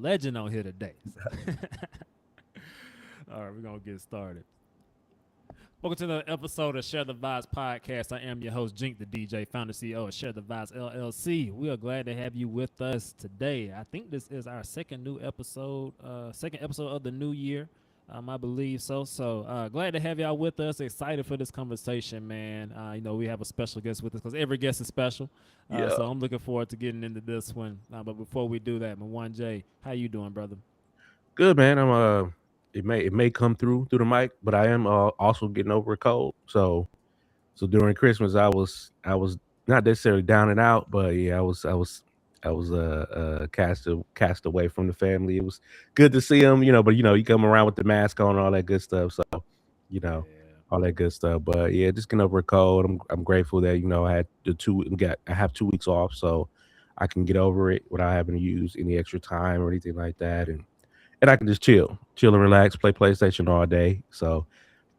legend on here today. So. All right, we're going to get started. Welcome to the episode of Share the Vibes podcast. I am your host, Jink the DJ, founder CEO of Share the Vibes LLC. We are glad to have you with us today. I think this is our second episode of the new year. I believe so. So glad to have y'all with us. Excited for this conversation, man. We have a special guest with us because every guest is special. So I'm looking forward to getting into this one. But before we do that, Mwan J, how you doing, brother? Good, man. I'm it may come through the mic, but I am also getting over a cold. So during Christmas, I was not necessarily down and out, but yeah, I was cast away from the family. It was good to see them, but you come around with the mask on and all that good stuff. So Yeah. all that good stuff. But yeah, just getting over a cold. I'm grateful that I had I have 2 weeks off, so I can get over it without having to use any extra time or anything like that, and I can just chill and relax, play PlayStation all day. So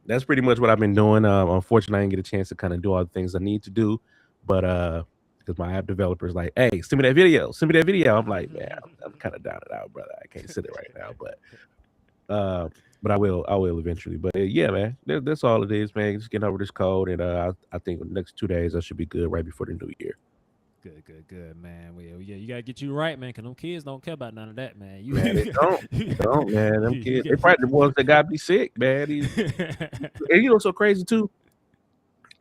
that's pretty much what I've been doing. Unfortunately, I didn't get a chance to kind of do all the things I need to do, but because my app developer is like, "Hey, send me that video. Send me that video." I'm like, man, I'm kind of down and out, brother. I can't send it right now, but I will eventually. But yeah, man, that's all it is, man. Just getting over this cold, and I think the next 2 days I should be good right before the new year. Good, man. Well, yeah, you gotta get you right, man. Cause them kids don't care about none of that, man. Man, they don't, man. Them kids, they probably the ones that gotta be sick, man. And so crazy too.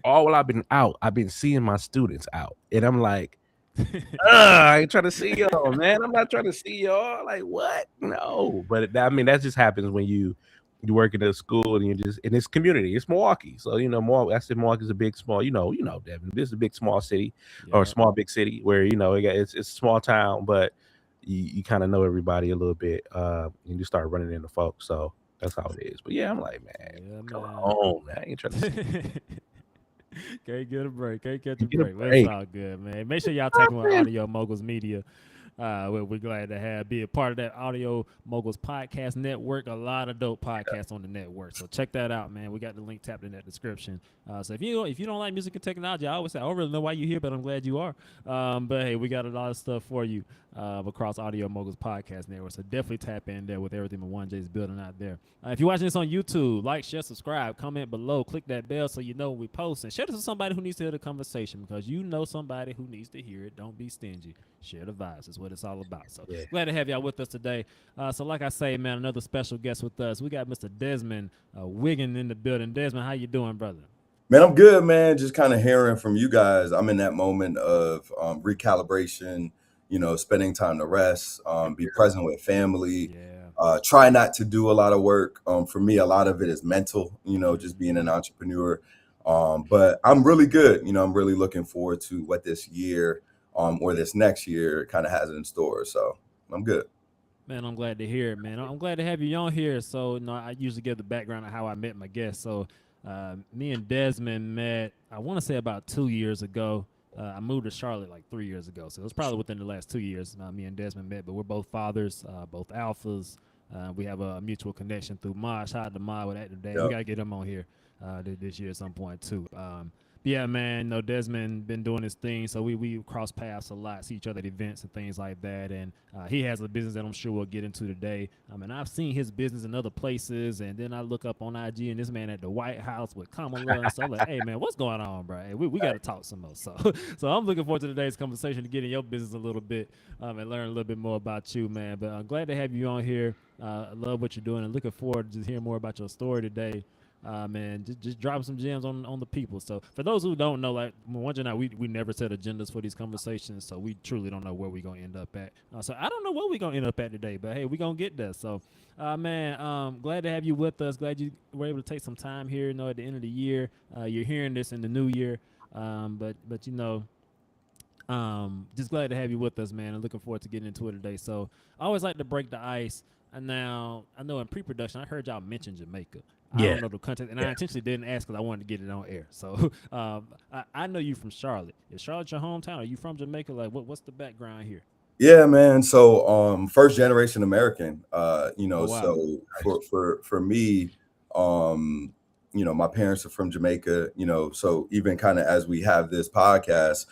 All while I've been out, I've been seeing my students out, and I'm like, I ain't trying to see y'all, man. I'm not trying to see y'all. Like, what? No, but that just happens when you work in a school and you just in this community. It's Milwaukee, so I said Milwaukee's a big small. Devin. This is a big small city or small big city where it's a small town, but you kind of know everybody a little bit. And you start running into folks, so that's how it is. But yeah, I'm like, man, come on, man. I ain't trying to see. Can't get a break. Can't catch a break. That's all good, man. Make sure y'all take with Audio Moguls Media. We're glad to be a part of that Audio Moguls podcast network. A lot of dope podcasts on the network, so check that out, man. We got the link tapped in that description. So if you don't like music and technology, I always say I don't really know why you're here, but I'm glad you are. But hey, we got a lot of stuff for you across Audio Moguls podcast network. So definitely tap in there with everything Mwan J is building out there. If you're watching this on YouTube, like, share, subscribe, comment below, click that bell so you know when we post, and share this with somebody who needs to hear the conversation because you know somebody who needs to hear it. Don't be stingy. Share the vibes is what it's all about. So glad to have y'all with us today. So like I say, man, another special guest with us. We got Mr. Desmond Wiggan in the building. Desmond, how you doing, brother? Man, I'm good, man. Just kind of hearing from you guys. I'm in that moment of recalibration, spending time to rest, be present with family, try not to do a lot of work. For me, a lot of it is mental, just being an entrepreneur. But I'm really good. I'm really looking forward to what this year or this next year kind of has in store. So I'm good. Man, I'm glad to hear it, man. I'm glad to have you on here. So, I usually give the background of how I met my guests. So, me and Desmond met, I want to say about 2 years ago. I moved to Charlotte like 3 years ago. So, it was probably within the last 2 years me and Desmond met. But we're both fathers, both alphas. We have a mutual connection through Ma. Shout out to Ma with that today. We got to get him on here this year at some point, too. Yeah, man, Desmond been doing his thing, so we cross paths a lot, see each other at events and things like that, and he has a business that I'm sure we'll get into today. And I've seen his business in other places, and then I look up on IG, and this man at the White House with Kamala, and so I'm like, hey, man, what's going on, bro? Hey, we got to talk some more. So I'm looking forward to today's conversation to get in your business a little bit and learn a little bit more about you, man. But I'm glad to have you on here. I love what you're doing, and looking forward to just hearing more about your story today. Man, just drop some gems on the people. So for those who don't know, like Mwan J and I, we never set agendas for these conversations, so we truly don't know where we're gonna end up at. So I don't know where we're gonna end up at today, but hey, we're gonna get there. So man, glad to have you with us. Glad you were able to take some time here, at the end of the year. You're hearing this in the new year. But just glad to have you with us, man, and looking forward to getting into it today. So I always like to break the ice. And now I know in pre-production I heard y'all mention Jamaica. I don't know the context, and I intentionally didn't ask because I wanted to get it on air. So I know you from Charlotte. Is Charlotte your hometown? Are you from Jamaica? Like, what's the background here? Yeah, man. So first generation American. Oh, wow. So for me, my parents are from Jamaica. So even kind of as we have this podcast,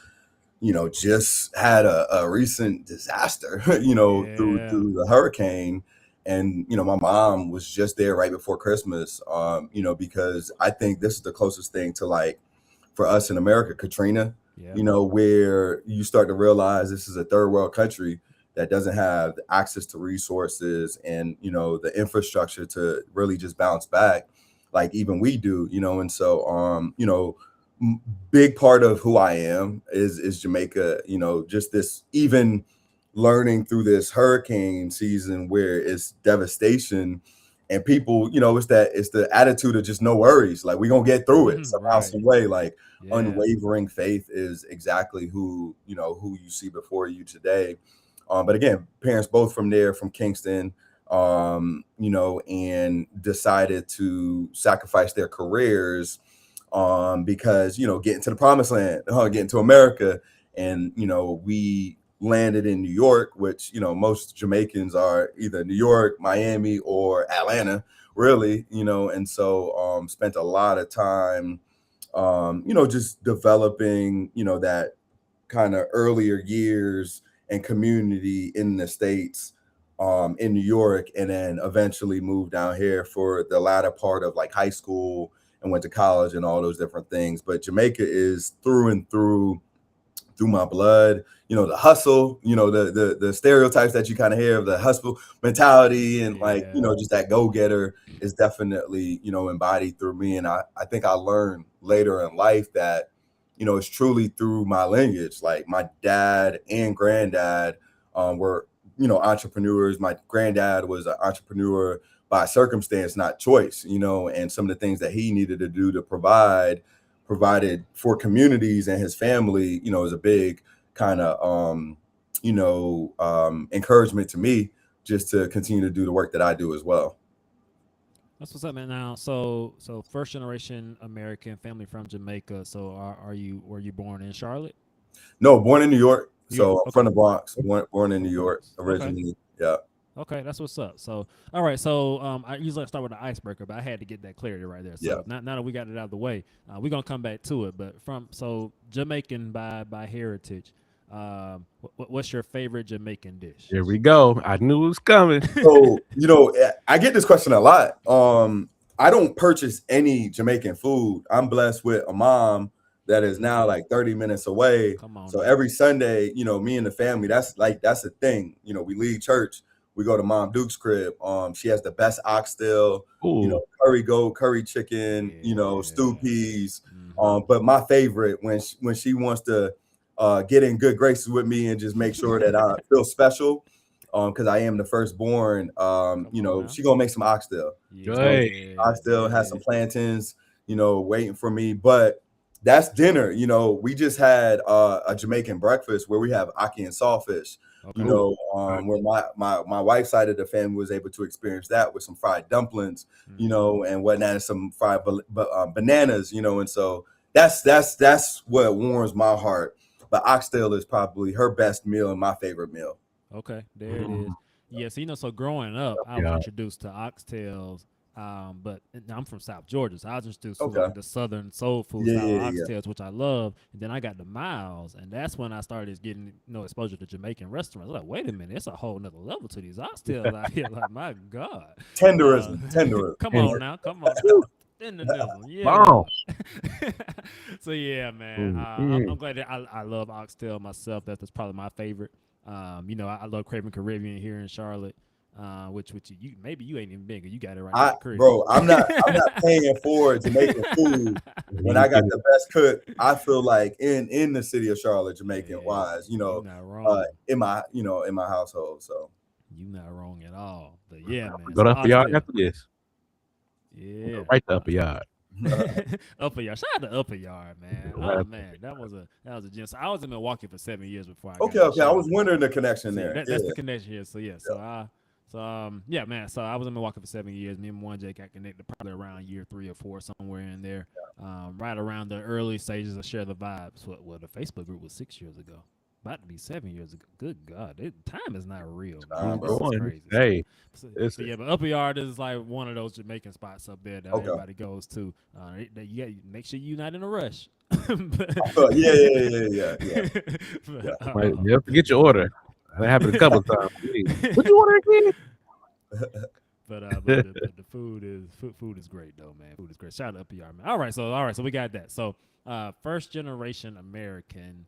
just had a recent disaster, through the hurricane. And, my mom was just there right before Christmas, because I think this is the closest thing to, like, for us in America, Katrina, where you start to realize this is a third world country that doesn't have access to resources and, the infrastructure to really just bounce back like even we do, and so, big part of who I am is Jamaica, just this even learning through this hurricane season where it's devastation and people, it's the attitude of just no worries. Like, we're gonna get through it somehow, some way. Like, unwavering faith is exactly who you see before you today. But again, parents both from there, from Kingston, and decided to sacrifice their careers because, getting to the promised land, getting to America. And, we landed in New York, which, most Jamaicans are either New York, Miami, or Atlanta, really, and so spent a lot of time, just developing, that kind of earlier years and community in the States, in New York, and then eventually moved down here for the latter part of like high school and went to college and all those different things. But Jamaica is through and through my blood. The hustle, the stereotypes that you kind of hear of the hustle mentality and like, just that go-getter is definitely, embodied through me. And I think I learned later in life that, it's truly through my lineage. Like, my dad and granddad were, entrepreneurs. My granddad was an entrepreneur by circumstance, not choice, and some of the things that he needed to do to provided for communities and his family, is a big kind of, encouragement to me just to continue to do the work that I do as well. That's what's up, man. Now, so first generation American, family from Jamaica. So were you born in Charlotte? No, born in New York. So Okay. I'm from the Bronx, born in New York originally. Okay. Yeah. Okay, that's what's up. So, all right. So, I usually start with the icebreaker, but I had to get that clarity right there. So, now that we got it out of the way, we're gonna come back to it. But so Jamaican by heritage, what's your favorite Jamaican dish? Here we go. I knew it was coming. So, I get this question a lot. I don't purchase any Jamaican food. I'm blessed with a mom that is now like 30 minutes away. Come on. So every Sunday, me and the family, that's a thing. We leave church, we go to Mom Duke's crib. She has the best oxtail, curry goat, curry chicken, stew peas. But my favorite, when she wants to get in good graces with me and just make sure that I feel special, because I am the firstborn, she gonna make some oxtail. Oxtail has some plantains, waiting for me. But that's dinner. We just had a Jamaican breakfast where we have ackee and sawfish. Where my wife's side of the family was able to experience that with some fried dumplings, and whatnot, and some fried bananas, and so that's what warms my heart. But oxtail is probably her best meal and my favorite meal. Okay, there it is. Yeah, so growing up, I was introduced to oxtails. But I'm from South Georgia, so I was introduced to like the Southern soul food style oxtails, which I love. And then I got the miles, and that's when I started getting exposure to Jamaican restaurants. I was like, wait a minute, it's a whole nother level to these oxtails out here. Like, my God, tenderism. Come on now. In the middle, yeah. So yeah, man. I'm glad that I love oxtail myself. That's probably my favorite. I love Craven Caribbean here in Charlotte. Which you maybe you ain't even been, you got it right now. Bro, I'm not paying for Jamaican food when I got the best cook. I feel like in the city of Charlotte, Jamaican wise, not wrong. in my household. So you not wrong at all. But yeah, man. Go to Upper Yard after this. Yeah. Right to Upper Yard. Upper Yard. Shout out to Upper Yard, man. Oh man, that was a gem. So I was in Milwaukee for 7 years before I got okay. I was wondering the connection there. That's the connection here. So yeah, yeah, man. So I was in Milwaukee for 7 years. Me and one Jake got connected probably around year 3 or 4, somewhere in there. Right around the early stages of Share the Vibes. Well, the Facebook group was 6 years ago. About to be 7 years ago. Good God, time is not real. Crazy. Hey, but Upper Yard is like one of those Jamaican spots up there that everybody goes to. You make sure you're not in a rush. Yeah. You have to get your order. That happened a couple of times. What you order again? But the food is great though, man. Food is great. Shout out to PR, man. All right, so we got that. So first generation American,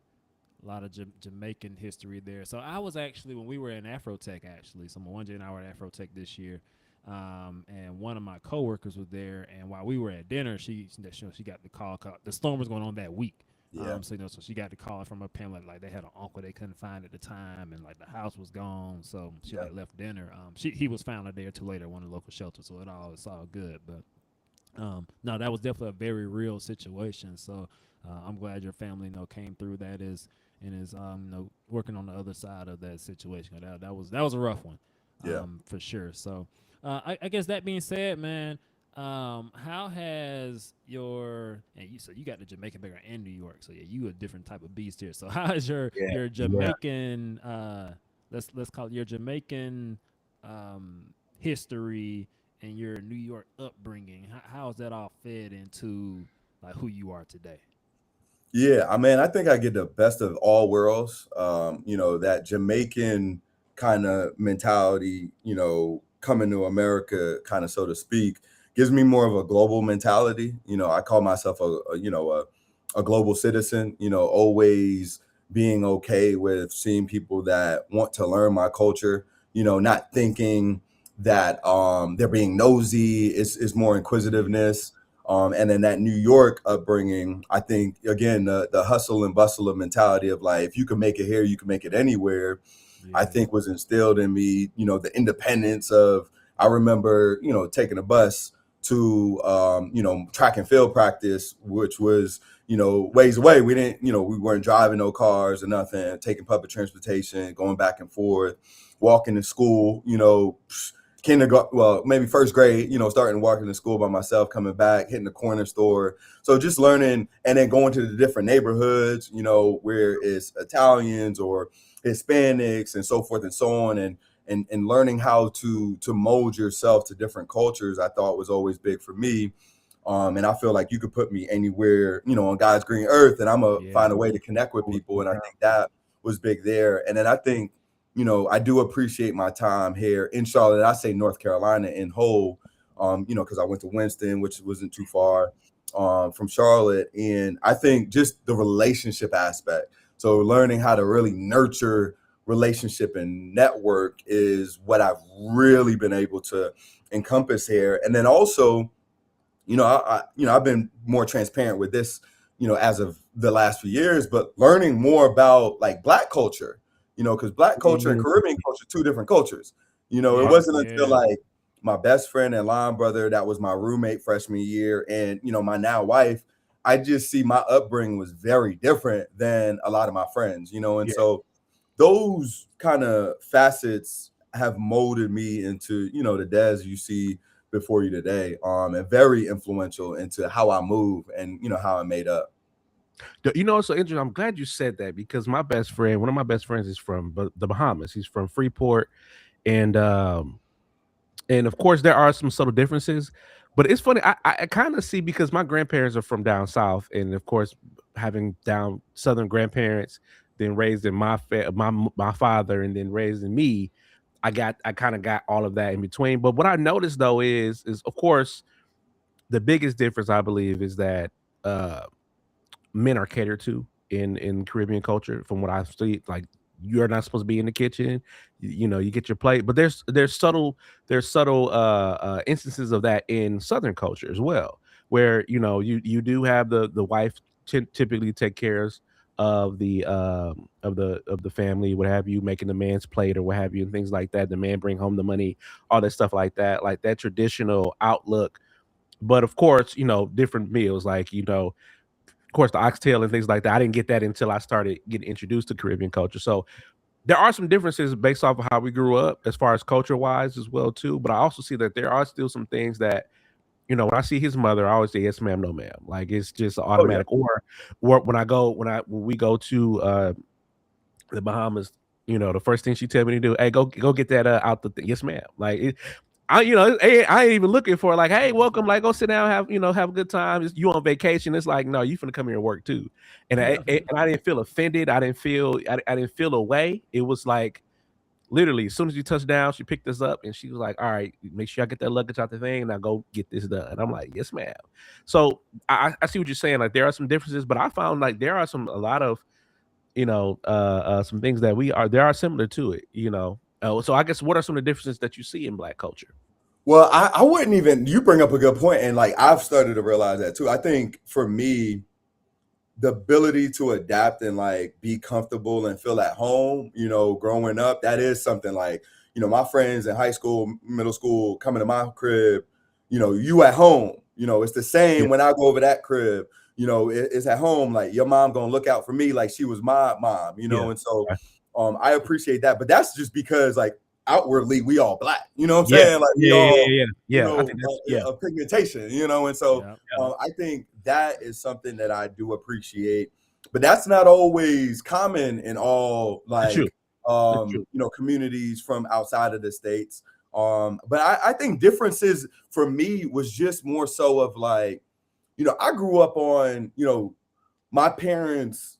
a lot of Jamaican history there. So I was actually when we were in Afrotech actually. So Mwanje and I were at Afrotech this year. And one of my coworkers was there, and while we were at dinner, she got the call. The storm was going on that week. Yeah. So she got the call from her parent, like they had an uncle they couldn't find at the time, and like the house was gone. So she like left dinner. He was found a day or two later at one of the local shelters, so it's all good. But no, that was definitely a very real situation. So I'm glad your family came through that is working on the other side of that situation. That was a rough one. For sure. So I guess that being said, man, how has you got the Jamaican background in New York, so yeah, you a different type of beast here. So how is your Jamaican let's call it your Jamaican history and your New York upbringing? How is that all fed into like who you are today? Yeah, I think I get the best of all worlds. That Jamaican kind of mentality, coming to America, kind of so to speak, gives me more of a global mentality. I call myself a global citizen. Always being okay with seeing people that want to learn my culture. Not thinking that they're being nosy. Is more inquisitiveness. And then that New York upbringing, I think, again, the hustle and bustle of mentality of like, if you can make it here, you can make it anywhere, I think was instilled in me, the independence of, I remember, taking a bus to, track and field practice, which was, ways away. We didn't, we weren't driving no cars or nothing, taking public transportation, going back and forth, walking to school, kindergarten, well, maybe first grade, starting walking to school by myself, coming back, hitting the corner store. So just learning and then going to the different neighborhoods, where it's Italians or Hispanics and so forth and so on. And learning how to mold yourself to different cultures, I thought was always big for me. And I feel like you could put me anywhere, on God's green earth, and I'm going to find a way to connect with people. And I think that was big there. And then I think, I do appreciate my time here in Charlotte. I say North Carolina in whole, because I went to Winston, which wasn't too far from Charlotte. And I think just the relationship aspect. So learning how to really nurture relationship and network is what I've really been able to encompass here. And then also, I've been more transparent with this, as of the last few years, but learning more about like Black culture, because Black culture and Caribbean culture, two different cultures. It wasn't until like my best friend and line brother that was my roommate freshman year and, my now wife, I just see my upbringing was very different than a lot of my friends, so those kind of facets have molded me into, the Des you see before you today, and very influential into how I move and, how I made up. It's so interesting. I'm glad you said that because one of my best friends is from the Bahamas. He's from Freeport. And of course there are some subtle differences, but it's funny. I kind of see because my grandparents are from down south, and of course having down southern grandparents, then raised in my father, and then raised in me, I kind of got all of that in between. But what I noticed though is of course the biggest difference I believe is that men are catered to in Caribbean culture. From what I see, like you're not supposed to be in the kitchen. You get your plate, but there's subtle instances of that in Southern culture as well, where you do have the wife typically take care of the family, what have you, making the man's plate or what have you, and things like that. The man bring home the money, all that stuff like that traditional outlook. But of course, different meals like of course, the oxtail and things like that. I didn't get that until I started getting introduced to Caribbean culture. So there are some differences based off of how we grew up as far as culture wise as well too. But I also see that there are still some things that, when I see his mother, I always say yes ma'am, no ma'am. Like it's just automatic. Oh, yeah. Or when we go to the Bahamas, the first thing she tell me to do, hey, go get that out the thing. Yes ma'am. Like I ain't even looking for like, hey, welcome, like go sit down, have a good time. You on vacation? It's like, no, you finna come here and work too. And I didn't feel offended. I didn't feel away. It was like literally as soon as you touched down, she picked us up and she was like, all right, make sure I get that luggage out the thing and I go get this done. I'm like, yes, ma'am. So I see what you're saying. Like there are some differences, but I found like there are a lot of some things that there are similar to it, so I guess what are some of the differences that you see in Black culture? Well, I wouldn't even, you bring up a good point, and like I've started to realize that too. I think for me, the ability to adapt and like be comfortable and feel at home, growing up, that is something like, my friends in high school, middle school, coming to my crib, you at home, it's the same when I go over that crib, it's at home. Like your mom gonna look out for me like she was my mom, and so I appreciate that. But that's just because like outwardly we all Black, you know what I'm saying? Like we all, I think that's, a pigmentation, and so I think that is something that I do appreciate, but that's not always common in all like communities from outside of the States. But I think differences for me was just more so of like, I grew up on, my parents,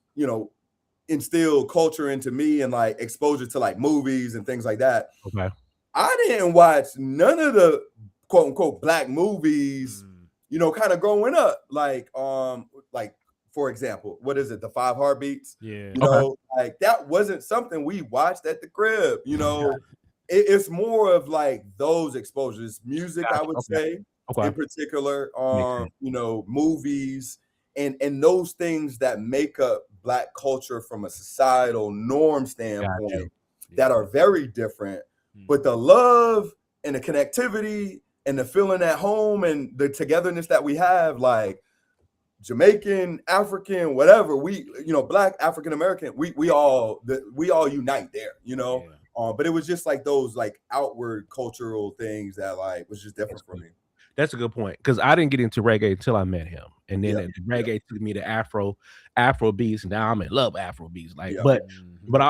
instill culture into me and like exposure to like movies and things like that. Okay. I didn't watch none of the quote unquote Black movies, kind of growing up. Like for example, what is it? The 5 Heartbeats. Like that wasn't something we watched at the crib. It's more of like those exposures, music, I would say, in particular, movies and those things that make up Black culture from a societal norm standpoint that are very different. But the love and the connectivity and the feeling at home and the togetherness that we have, like Jamaican, African, whatever, we, Black, African American, we all unite there, but it was just like those like outward cultural things that like was just different for me. That's a good point, because I didn't get into reggae until I met him, and then the reggae took me to Afro beats. Now I'm in love with Afro beats, like, but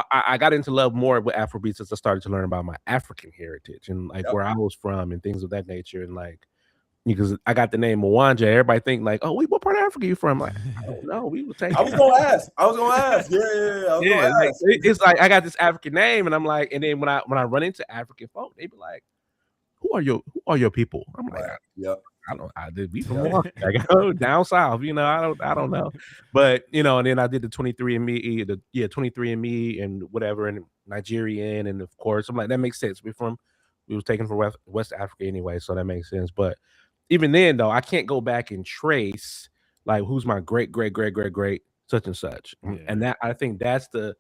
I got into love more with Afro beats as I started to learn about my African heritage and like where I was from and things of that nature, and like because I got the name Mwanja, everybody think like, oh, what part of Africa you from? Like, I don't know. We were taking. I was gonna ask. Yeah. Like, it's like I got this African name, and I'm like, and then when I run into African folk, they be like, who are your people? I'm like, I did we from like, down south, I don't know. But and then I did the 23andMe, 23andMe and whatever, and Nigerian, and of course I'm like, that makes sense. We was taken from West Africa anyway, so that makes sense. But even then though, I can't go back and trace like who's my great such and such. And that I think that's the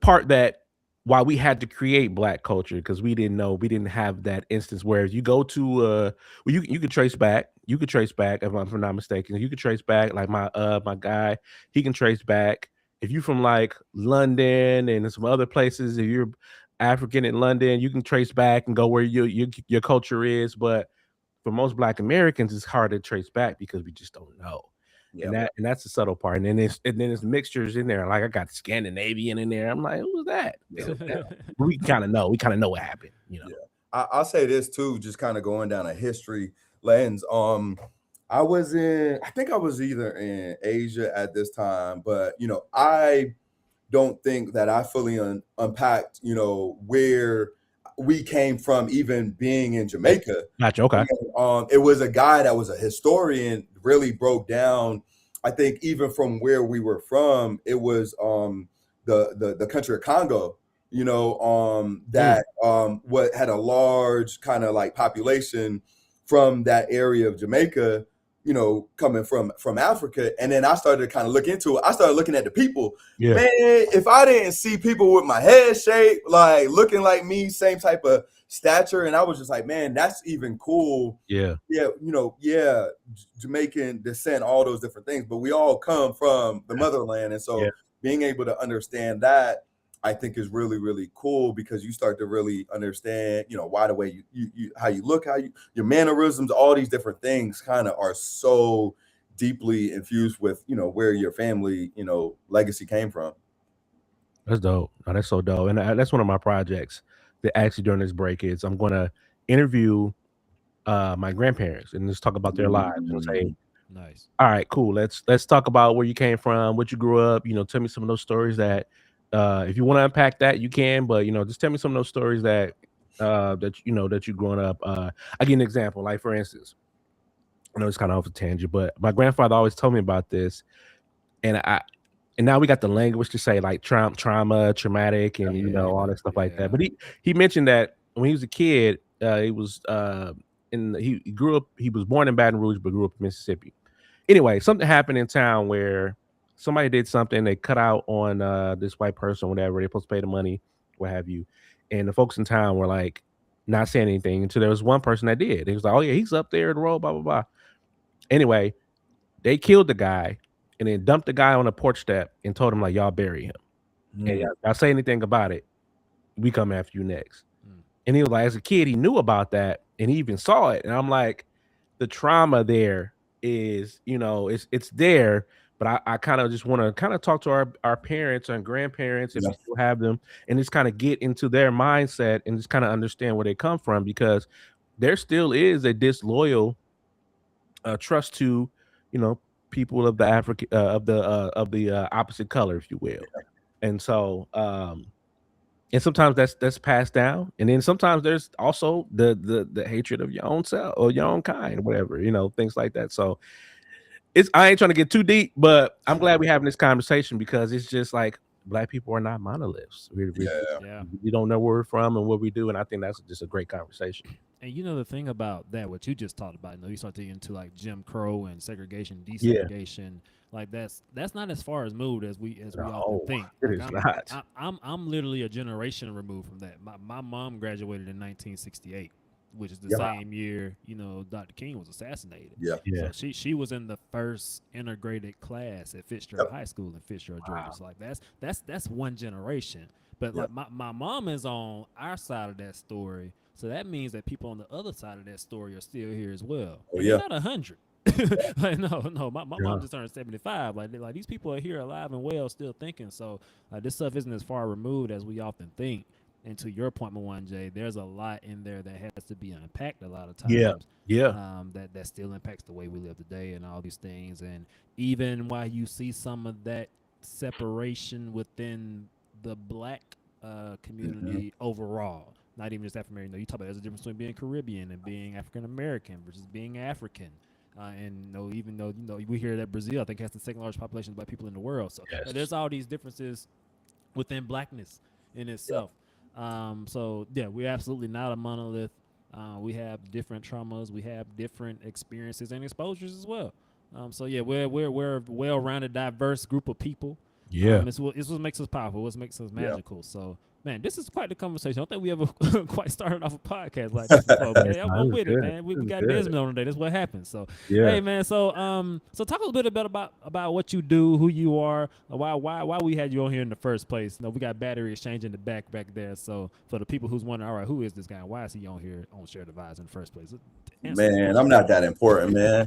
part that why we had to create Black culture, because we didn't have that instance where you go to you could trace back if I'm not mistaken. You could trace back like my guy, he can trace back. If you're from like London and some other places, if you're African in London, you can trace back and go where your culture is. But for most Black Americans, it's hard to trace back because we just don't know. And that's the subtle part. And then there's mixtures in there. Like I got Scandinavian in there. I'm like, who's that? We kind of know what happened. I'll say this too, just kind of going down a history lens. I think I was either in Asia at this time, but I don't think that I fully unpacked, where we came from, even being in Jamaica. Gotcha. Okay. It was a guy that was a historian, really broke down, I think even from where we were from, it was the country of Congo, that what had a large kind of like population from that area of Jamaica, coming from Africa. And then I started to kind of look into it. I started looking at the people. Man, if I didn't see people with my head shape, like looking like me, same type of stature, and I was just like, man, that's even cool. Jamaican descent, all those different things, but we all come from the motherland. And so being able to understand that, I think is really, really cool, because you start to really understand, why the way you how you look, your mannerisms, all these different things kind of are so deeply infused with, where your family, legacy came from. That's dope. No, that's so dope, and that's one of my projects that actually during this break is I'm gonna interview my grandparents and just talk about their lives and say, Nice. all right, cool. Let's talk about where you came from, what you grew up. Tell me some of those stories that, if you want to unpack that, you can. But just tell me some of those stories that that you growing up. I give an example. Like for instance, I know it's kind of off a tangent, but my grandfather always told me about this, and now we got the language to say like trauma, traumatic, and all that stuff like that. But he mentioned that when he was a kid, he was he grew up. He was born in Baton Rouge, but grew up in Mississippi. Anyway, something happened in town where somebody did something. They cut out on this white person, whatever. They're supposed to pay the money, what have you. And the folks in town were like not saying anything until there was one person that did. It was like, oh yeah, he's up there in the road, blah blah blah. Anyway, they killed the guy and then dumped the guy on a porch step and told him like, y'all bury him. And y'all say anything about it, we come after you next. And he was like, as a kid, he knew about that and he even saw it. And I'm like, the trauma there is, it's there, but I kind of just want to kind of talk to our parents and grandparents if we still have them, and just kind of get into their mindset and just kind of understand where they come from, because there still is a disloyal trust to, people of the African of the opposite color, if you will. And so and sometimes that's passed down, and then sometimes there's also the hatred of your own self or your own kind, whatever, things like that. So I ain't trying to get too deep, but I'm glad we're having this conversation, because it's just like Black people are not monoliths. We don't know where we're from and what we do, and I think that's just a great conversation. And the thing about that, what you just talked about, you start to get into like Jim Crow and segregation, desegregation. Like that's not as far as moved as we often think. It is not. I'm literally a generation removed from that. My mom graduated in 1968, which is the same year Dr. King was assassinated. So she was in the first integrated class at Fitzgerald High School in Fitzgerald, Georgia. So like that's one generation. But like my mom is on our side of that story. So that means that people on the other side of that story are still here as well. They're not 100. Like no, my mom just turned 75. Like these people are here alive and well, still thinking. So this stuff isn't as far removed as we often think. And to your point, Mwanje, there's a lot in there that has to be unpacked a lot of times. That still impacts the way we live today and all these things. And even while you see some of that separation within the Black community overall. Not even just African American. You talk about there's a difference between being Caribbean and being African American versus being African. And even though we hear that Brazil, I think, has the second largest population of Black people in the world. So there's all these differences within Blackness in itself. So we're absolutely not a monolith. We have different traumas, we have different experiences and exposures as well. We're a well-rounded, diverse group of people. It's what makes us powerful. What makes us magical. So. Man, this is quite the conversation. I don't think we ever quite started off a podcast like this before. But hey, I'm with it, man. We got Desmond on today. That's what happens. So, hey, man. So talk a little bit about what you do, who you are, why we had you on here in the first place. We got BatteryXchange in the back there. So for the people who's wondering, all right, who is this guy? Why is he on here on Shared Advisor in the first place? Man, I'm not that important, man.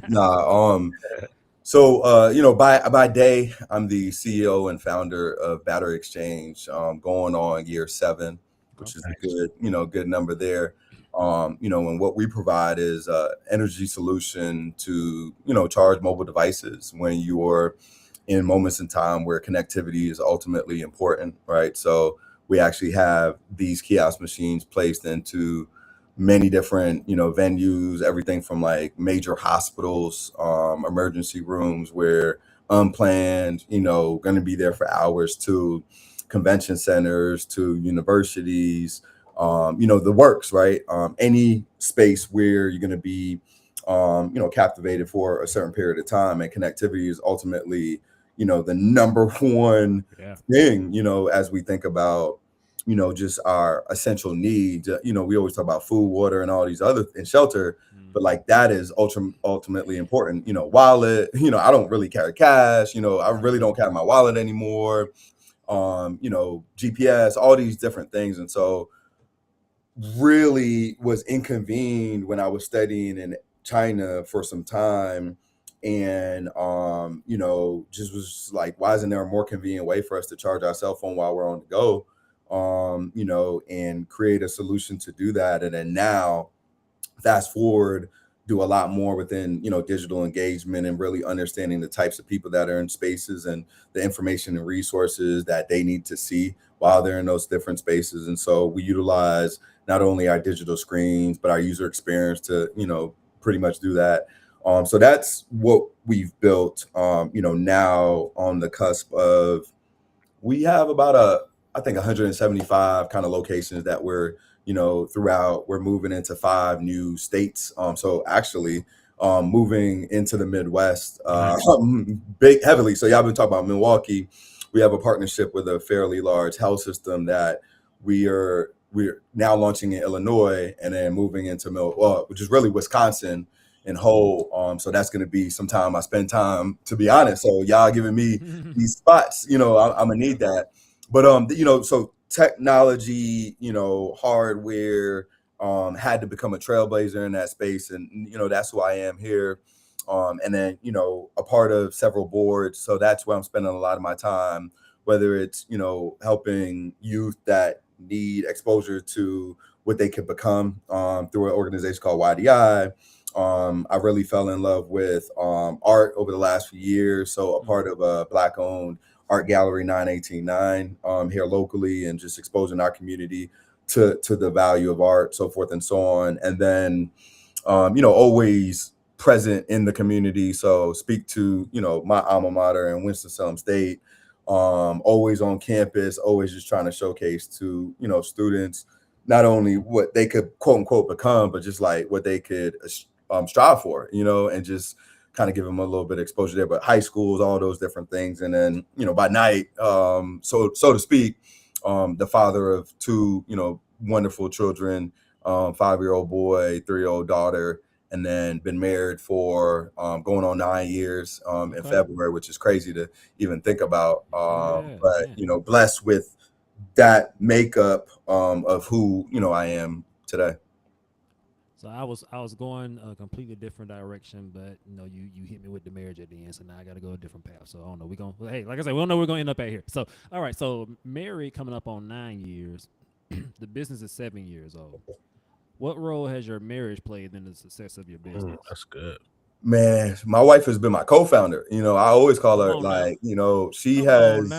So, by day, I'm the CEO and founder of BatteryXchange, going on year 7, which is a good number there. And what we provide is energy solution to, charge mobile devices when you're in moments in time where connectivity is ultimately important, right? So we actually have these kiosk machines placed into many different, venues, everything from like major hospitals, emergency rooms where unplanned, going to be there for hours, to convention centers, to universities, the works, right? Any space where you're going to be, captivated for a certain period of time, and connectivity is ultimately, the number one thing, as we think about, just our essential needs. We always talk about food, water, and all these other, and shelter, but like that is ultimately important. Wallet, I don't really carry cash, I really don't carry my wallet anymore. GPS, all these different things. And so really was inconvened when I was studying in China for some time, and you know, just was like, why isn't there a more convenient way for us to charge our cell phone while we're on the go? You know, and create a solution to do that. And then now, fast forward, do a lot more within, you know, digital engagement and really understanding the types of people that are in spaces and the information and resources that they need to see while they're in those different spaces. And so we utilize not only our digital screens but our user experience to, you know, pretty much do that. So that's what we've built. You know, now on the cusp of, we have about I think 175 kind of locations that we're, you know, throughout. We're moving into 5 new states. So actually, moving into the Midwest, big heavily. So y'all been talking about Milwaukee. We have a partnership with a fairly large health system that we're now launching in Illinois, and then moving into which is really Wisconsin and whole. So that's going to be some time I spend time, to be honest. So y'all giving me these spots, you know, I'm gonna need that. But you know, so technology, you know, hardware, had to become a trailblazer in that space, and you know, that's who I am here. And then, you know, a part of several boards, so that's where I'm spending a lot of my time, whether it's, you know, helping youth that need exposure to what they could become through an organization called YDI. I really fell in love with art over the last few years. So a part of a Black-owned art gallery, 9189, here locally, and just exposing our community to the value of art, so forth and so on. And then, you know, always present in the community. So speak to, you know, my alma mater in Winston-Salem State. Always on campus, always just trying to showcase to, you know, students not only what they could quote unquote become, but just like what they could strive for, you know, and just kind of give them a little bit of exposure there. But high schools, all those different things. And then, you know, by night, so to speak, the father of 2, you know, wonderful children, 5-year-old boy, 3-year-old daughter, and then been married for going on 9 years in February, which is crazy to even think about. But you know, blessed with that makeup of who, you know, I am today. So I was going a completely different direction, but you know, you hit me with the marriage at the end, so now I got to go a different path. So I don't know. Hey, like I said, we don't know where we're gonna end up at here. So all right, so married coming up on 9 years, the business is 7 years old. What role has your marriage played in the success of your business? That's good. Man, my wife has been my co-founder. You know, I always call her like, you know, she has,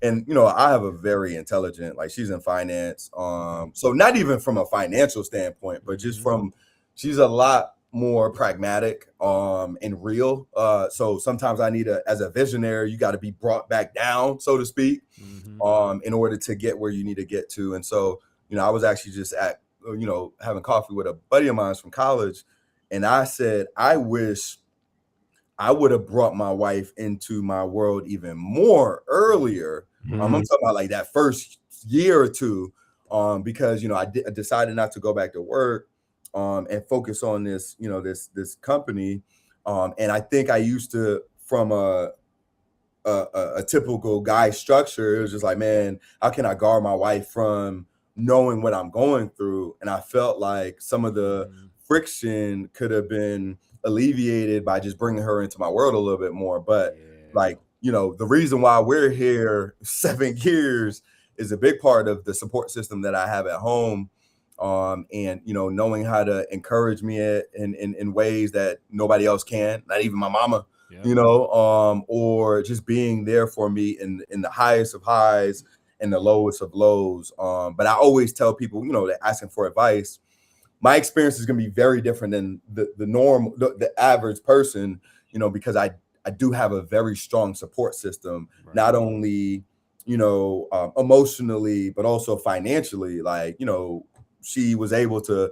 and you know, I have a very intelligent, like she's in finance. So not even from a financial standpoint, but just from, she's a lot more pragmatic and real. So sometimes I need as a visionary, you got to be brought back down, so to speak, in order to get where you need to get to. And so, you know, I was actually just you know, having coffee with a buddy of mine from college, and I said, I wish I would have brought my wife into my world even more earlier. I'm talking about like that first year or two, because you know, I decided not to go back to work and focus on this, you know, this company. And I think I used to, from a typical guy structure, it was just like, man, how can I guard my wife from knowing what I'm going through? And I felt like some of the friction could have been alleviated by just bringing her into my world a little bit more. But like, you know, the reason why we're here 7 years is a big part of the support system that I have at home. And you know, knowing how to encourage me in ways that nobody else can, not even my mama, you know, or just being there for me in the highest of highs and the lowest of lows. But I always tell people, you know, that asking for advice, my experience is going to be very different than the average person, you know, because I do have a very strong support system, not only, you know, emotionally, but also financially. Like, you know, she was able to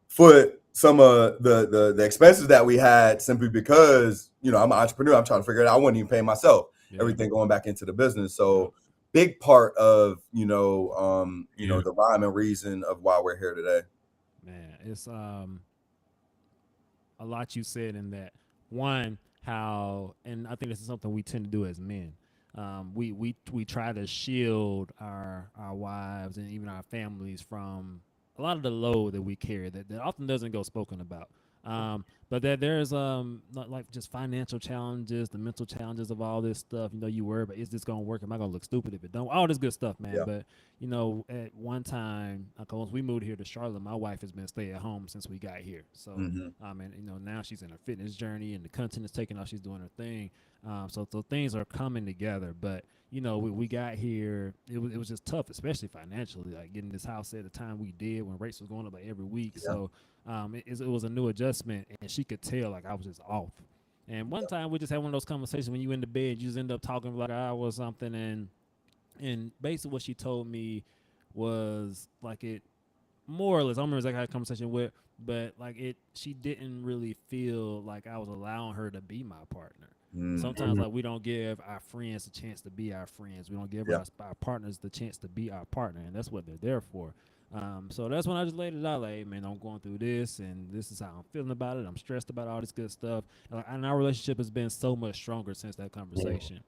foot some of the expenses that we had simply because, you know, I'm an entrepreneur. I'm trying to figure it out. I wasn't even paying myself, everything going back into the business. So big part of, you know, the rhyme and reason of why we're here today. Man, it's a lot you said in that. One, how, and I think this is something we tend to do as men. We try to shield our wives and even our families from a lot of the load that we carry that often doesn't go spoken about. But there's like just financial challenges, the mental challenges of all this stuff. You worry about, is this gonna work? Am I gonna look stupid if it don't? All this good stuff, man. Yeah. But at one time, once we moved here to Charlotte, my wife has been stay at home since we got here. So and now she's in her fitness journey and the content is taking off. She's doing her thing. So things are coming together. But we got here. It was just tough, especially financially. Like getting this house at the time we did when rates was going up like every week. Yeah. So it was a new adjustment, and she could tell like I was just off. And one time we just had one of those conversations when you in the bed, you just end up talking for like an hour or something, and basically what she told me was like it more or less. I don't remember exactly how the conversation went, but like she didn't really feel like I was allowing her to be my partner. Sometimes like we don't give our friends a chance to be our friends. We don't give our partners the chance to be our partner, and that's what they're there for. So that's when I just laid it out, like, hey, man, I'm going through this, and this is how I'm feeling about it. I'm stressed about all this good stuff, and our relationship has been so much stronger since that conversation.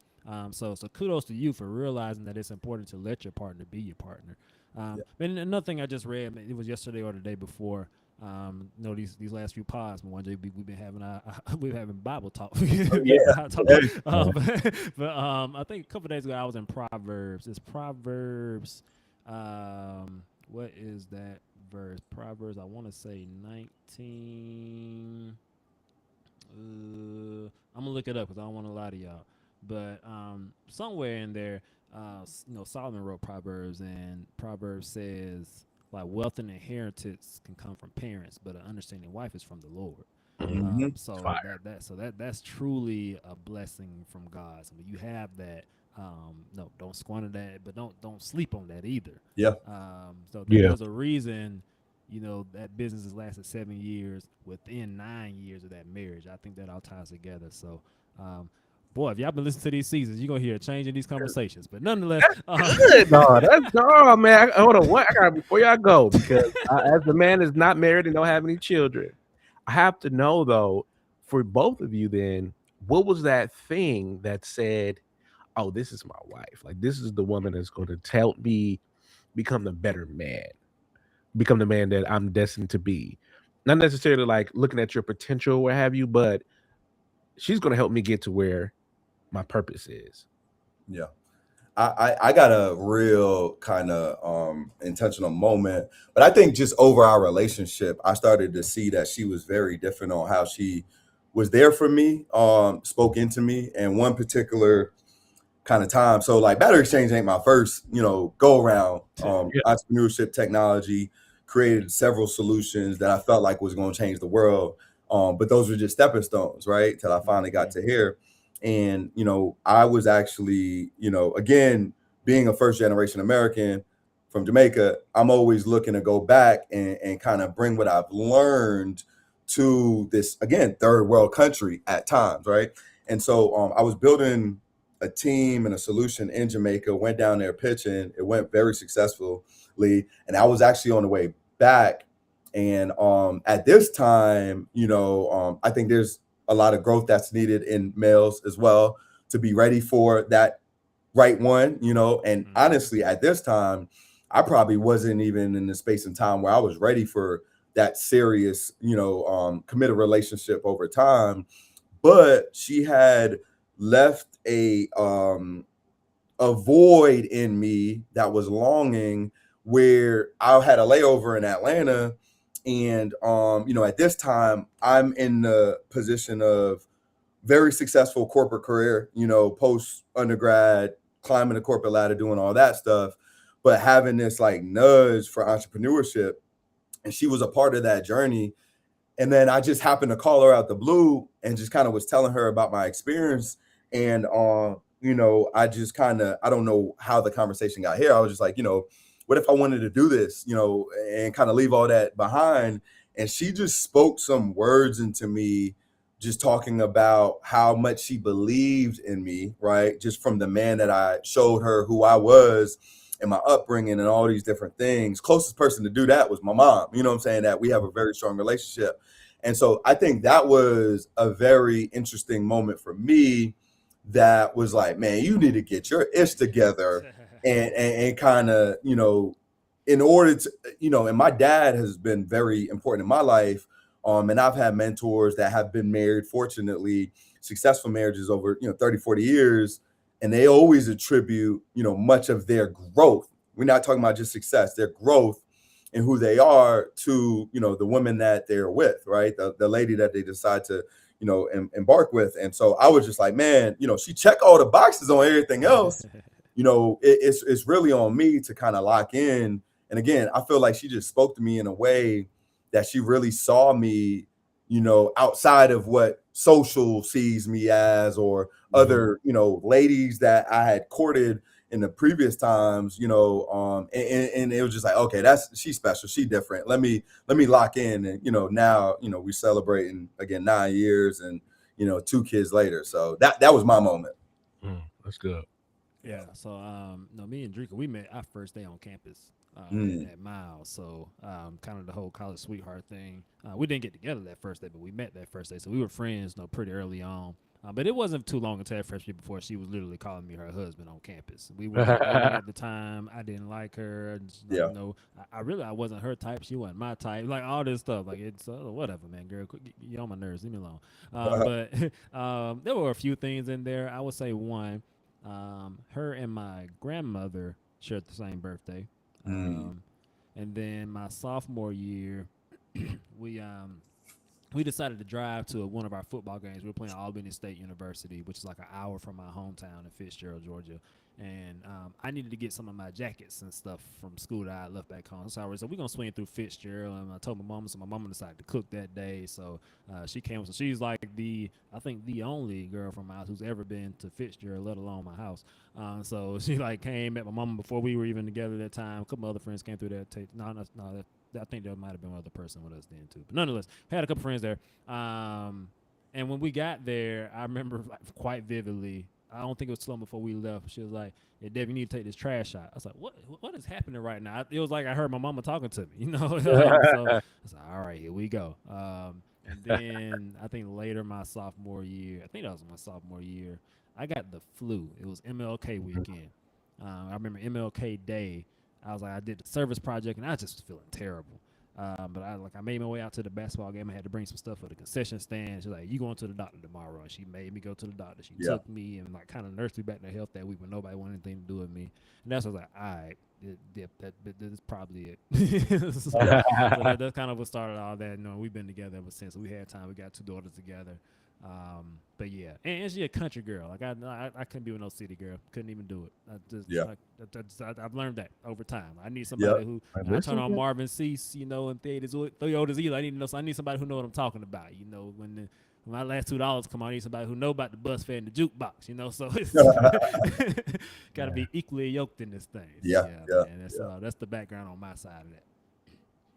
So kudos to you for realizing that it's important to let your partner be your partner. And another thing I just read, it was yesterday or the day before. These last few pods, one J, we've been having we've having Bible talk. But I think a couple days ago I was in Proverbs. It's Proverbs. What is that verse? Proverbs, I want to say 19. I'm gonna look it up because I don't want to lie to y'all. But somewhere in there, Solomon wrote Proverbs, and Proverbs says like wealth and inheritance can come from parents, but an understanding wife is from the Lord. That's truly a blessing from God. So when you have that, don't squander that, but don't sleep on that either. Yeah. There's a reason, that business has lasted 7 years within 9 years of that marriage. I think that all ties together. So, boy, if y'all been listening to these seasons, you're gonna hear a change in these conversations. But nonetheless, good. No, man. Hold on, what I got before y'all go, because as a man is not married and don't have any children, I have to know though, for both of you, then what was that thing that said, "Oh, this is my wife. Like this is the woman that's going to help me become the better man, become the man that I'm destined to be." Not necessarily like looking at your potential or what have you, but she's going to help me get to where my purpose is. Yeah. I got a real kind of intentional moment, but I think just over our relationship, I started to see that she was very different on how she was there for me, spoke into me, and one particular kind of time. So like BatteryXchange ain't my first, go around. Entrepreneurship technology, created several solutions that I felt like was going to change the world. But those were just stepping stones, right? Till I finally got to here. And, I was actually, again, being a first generation American from Jamaica, I'm always looking to go back and kind of bring what I've learned to this, again, third world country at times, right? And so I was building a team and a solution in Jamaica, went down there pitching. It went very successfully. And I was actually on the way back. And at this time, I think there's a lot of growth that's needed in males as well to be ready for that right one, and honestly, at this time, I probably wasn't even in the space and time where I was ready for that serious, committed relationship over time. But she had left a void in me that was longing, where I had a layover in Atlanta. And, at this time, I'm in the position of very successful corporate career, post undergrad, climbing the corporate ladder, doing all that stuff, but having this like nudge for entrepreneurship. And she was a part of that journey. And then I just happened to call her out the blue and just kind of was telling her about my experience. And, I just I don't know how the conversation got here. I was just like, what if I wanted to do this, and kind of leave all that behind? And she just spoke some words into me, just talking about how much she believed in me, right? Just from the man that I showed her who I was and my upbringing and all these different things. Closest person to do that was my mom. You know what I'm saying? That we have a very strong relationship. And so I think that was a very interesting moment for me, that was like, man, you need to get your ish together. And kind of, in order to, and my dad has been very important in my life, And I've had mentors that have been married, fortunately, successful marriages over, 30, 40 years. And they always attribute, much of their growth. We're not talking about just success, their growth and who they are to, the women that they're with, right? The lady that they decide to, embark with. And so I was just like, man, she checked all the boxes on everything else. It's really on me to kind of lock in. And again, I feel like she just spoke to me in a way that she really saw me, outside of what social sees me as, or other, ladies that I had courted in the previous times, and it was just like, okay, she's special, she's different. Let me lock in. And, now, we're celebrating again 9 years and, 2 kids later. So that was my moment. That's good. Yeah. So, me and Drika, we met our first day on campus at Miles. So, kind of the whole college sweetheart thing. We didn't get together that first day, but we met that first day. So we were friends, pretty early on. But it wasn't too long until that freshman before she was literally calling me her husband on campus. We were dating at the time. I didn't like her. I wasn't her type. She wasn't my type. Like all this stuff. Like it's whatever, man. Girl, you're on my nerves. Leave me alone. But there were a few things in there. I would say one. Her and my grandmother shared the same birthday. And then my sophomore year, we decided to drive to one of our football games. We were playing Albany State University, which is like an hour from my hometown in Fitzgerald, Georgia. And I needed to get some of my jackets and stuff from school that I left back home. So we're going to swing through Fitzgerald. And I told my mom, so my mom decided to cook that day. So she came. So she's like I think the only girl from my house who's ever been to Fitzgerald, let alone my house. So she like came, met my mom before we were even together at that time. A couple other friends came through that. I think there might have been one other person with us then too. But nonetheless, we had a couple friends there. And when we got there, I remember quite vividly. I don't think it was too long before we left. She was like, "Hey, Deb, you need to take this trash out." I was like, "What is happening right now?" It was like I heard my mama talking to me, So I was like, "All right, here we go." And then I think later my sophomore year, I got the flu. It was MLK weekend. I remember MLK Day. I was like, I did the service project, and I was just feeling terrible. But I made my way out to the basketball game. I had to bring some stuff for the concession stand. She's like, "You going to the doctor tomorrow?" And she made me go to the doctor. She took me and kind of nursed me back to health that week when nobody wanted anything to do with me. And that's when I was like, all right, that's probably it. So that's kind of what started all that. We've been together ever since. We had time. We got 2 daughters together. But yeah, and she a country girl. Like I couldn't be with no city girl. Couldn't even do it. I've learned that over time. I need somebody who I turn on Marvin Cease, and Theodo's Ela. I need somebody who know what I'm talking about. When my last $2 come on, I need somebody who know about the bus fare and the jukebox. So it's got to be equally yoked in this thing. Man, that's the background on my side of that.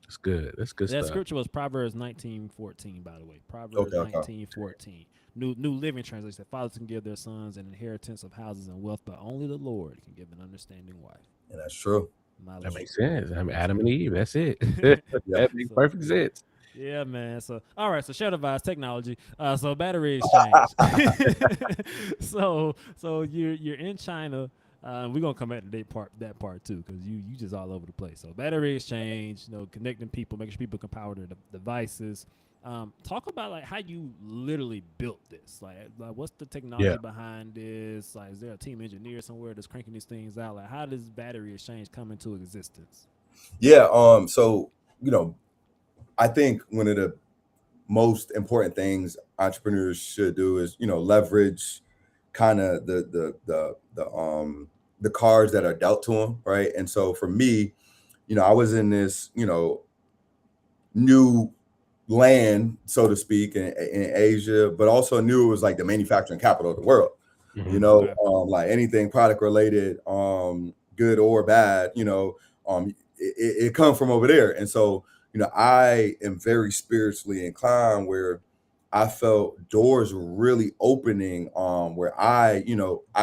That's good. That's good stuff. That scripture was Proverbs 19:14, by the way. Proverbs 19:14. New Living Translation said, "Fathers can give their sons an inheritance of houses and wealth, but only the Lord can give an understanding wife." And that's true. That makes sense. Adam and Eve. That's it. That makes perfect sense. Yeah, man. So, all right. So, share device technology. So, battery exchange. so you're in China. We're gonna come back to that part too, because you just all over the place. So, battery exchange. Connecting people, making sure people can power their devices. Talk about how you literally built this. Like what's the technology behind this? Like, is there a team engineer somewhere that's cranking these things out? Like, how does battery exchange come into existence? Yeah. So I think one of the most important things entrepreneurs should do is leverage kind of the cards that are dealt to them, right? And so for me, I was in this new land, so to speak, in Asia, but also knew it was like the manufacturing capital of the world. Like anything product related, good or bad, it comes from over there. And so I am very spiritually inclined, where I felt doors were really opening, where I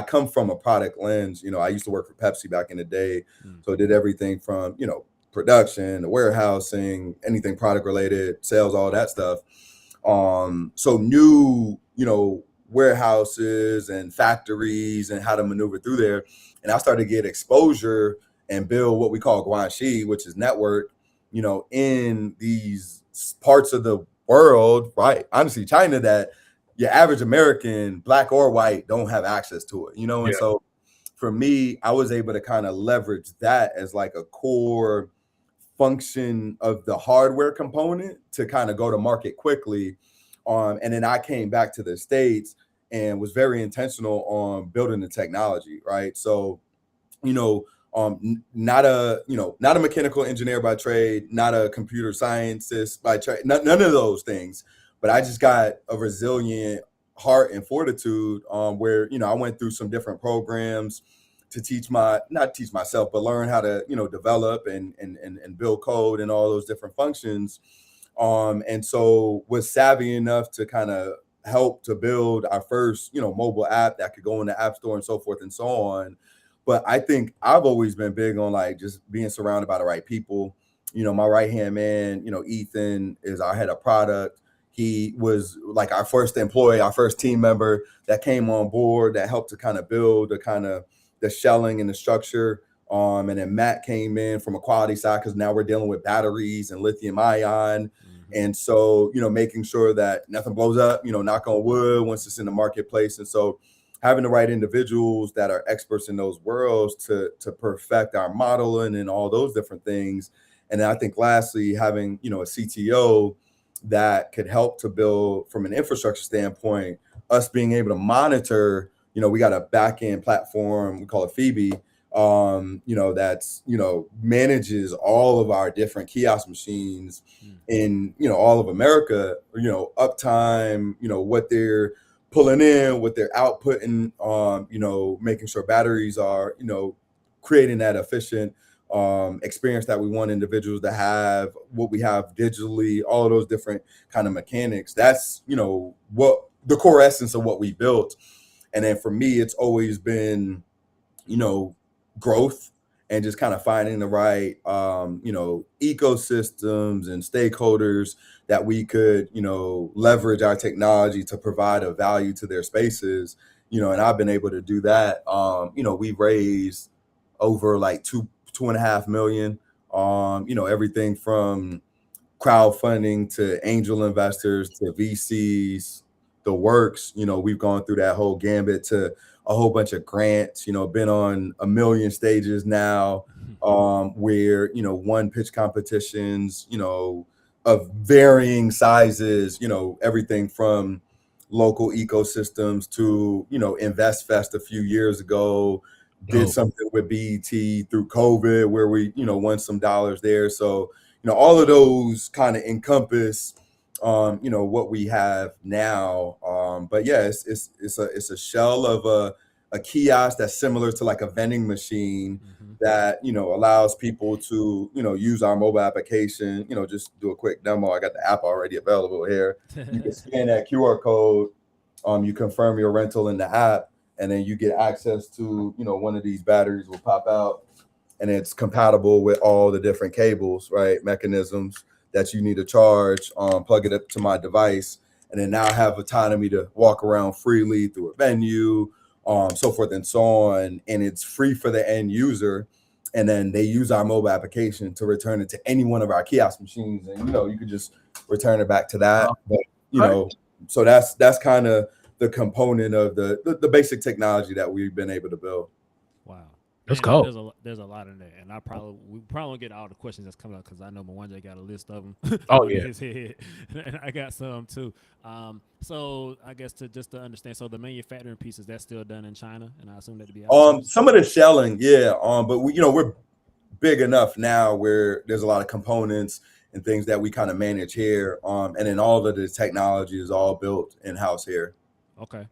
come from a product lens. I used to work for Pepsi back in the day. So I did everything from, production, the warehousing, anything product related, sales, all that stuff. So new, warehouses and factories and how to maneuver through there. And I started to get exposure and build what we call guanxi, which is network, in these parts of the world, right? Honestly, China, that your average American, black or white, don't have access to it, you know? And so for me, I was able to kind of leverage that as like a core function of the hardware component to kind of go to market quickly. And then I came back to the States and was very intentional on building the technology, right? So, you know, not a mechanical engineer by trade, not a computer scientist by trade, none of those things. But I just got a resilient heart and fortitude, where, you know, I went through some different programs to not teach myself, but learn how to, you know, develop and build code and all those different functions. And so was savvy enough to kind of help to build our first, you know, mobile app that could go in the app store and so forth and so on. But I think I've always been big on like just being surrounded by the right people. You know, my right hand man, you know, Ethan, is our head of product. He was like our first employee, our first team member that came on board, that helped to kind of build the shelling and the structure. And then Matt came in from a quality side, because now we're dealing with batteries and lithium ion. And so, you know, making sure that nothing blows up, you know, knock on wood, once it's in the marketplace. And so having the right individuals that are experts in those worlds to perfect our modeling and all those different things. And then I think lastly, having, you know, a CTO that could help to build from an infrastructure standpoint, us being able to monitor, you know, we got a back end platform, we call it Phoebe, you know, that's, you know, manages all of our different kiosk machines in, you know, all of America, you know, uptime, you know, what they're pulling in, what they're outputting, you know, making sure batteries are, you know, creating that efficient experience that we want individuals to have, what we have digitally, all of those different kind of mechanics. That's, you know, what the core essence of what we built. And then for me, it's always been, you know, growth and just kind of finding the right, you know, ecosystems and stakeholders that we could, you know, leverage our technology to provide a value to their spaces, you know, and I've been able to do that. You know, we've raised over like 2.5 million, you know, everything from crowdfunding to angel investors to VCs, the works. You know, we've gone through that whole gambit to a whole bunch of grants, you know, been on a million stages now, where, you know, won pitch competitions, you know, of varying sizes, you know, everything from local ecosystems to, you know, Invest Fest a few years ago, did something with BET through COVID where we, you know, won some dollars there. So, you know, all of those kind of encompass, you know, what we have now. But yeah, it's a shell of a kiosk that's similar to like a vending machine that, you know, allows people to, you know, use our mobile application, you know, just do a quick demo. I got the app already available here. You can scan that QR code, you confirm your rental in the app, and then you get access to, you know, one of these batteries will pop out, and it's compatible with all the different cables, right, mechanisms that you need to charge, plug it up to my device, and then now I have autonomy to walk around freely through a venue, so forth and so on. And it's free for the end user. And then they use our mobile application to return it to any one of our kiosk machines. And, you know, you could just return it back to that. But, you know, so that's kind of the component of the basic technology that we've been able to build. Wow. Let's go. There's a lot in there, and we probably won't get all the questions that's coming up because I know Mwanje got a list of them. Oh yeah, his head, and I got some too. So I guess to understand, so the manufacturing pieces that's still done in China, and I assume that to be some of the shelling, yeah. But we, you know, we're big enough now where there's a lot of components and things that we kind of manage here. And then all of the technology is all built in house here. Okay.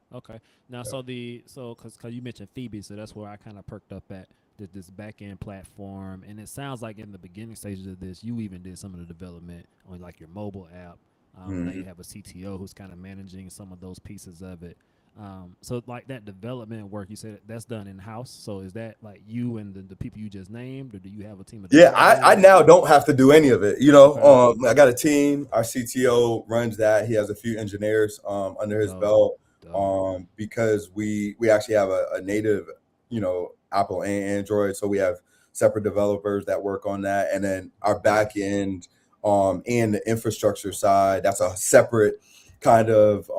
Now, so because you mentioned Phoebe, so that's where I kind of perked up at this back end platform, and it sounds like in the beginning stages of this, you even did some of the development on like your mobile app. Now you have a CTO who's kind of managing some of those pieces of it. So like that development work, you said that's done in house. So is that like you and the people you just named, or do you have a team of? Yeah, I now don't have to do any of it. You know, I got a team. Our CTO runs that. He has a few engineers under his belt. Because we actually have a native, you know, Apple and Android. So we have separate developers that work on that. And then our back end, and the infrastructure side. That's a separate kind of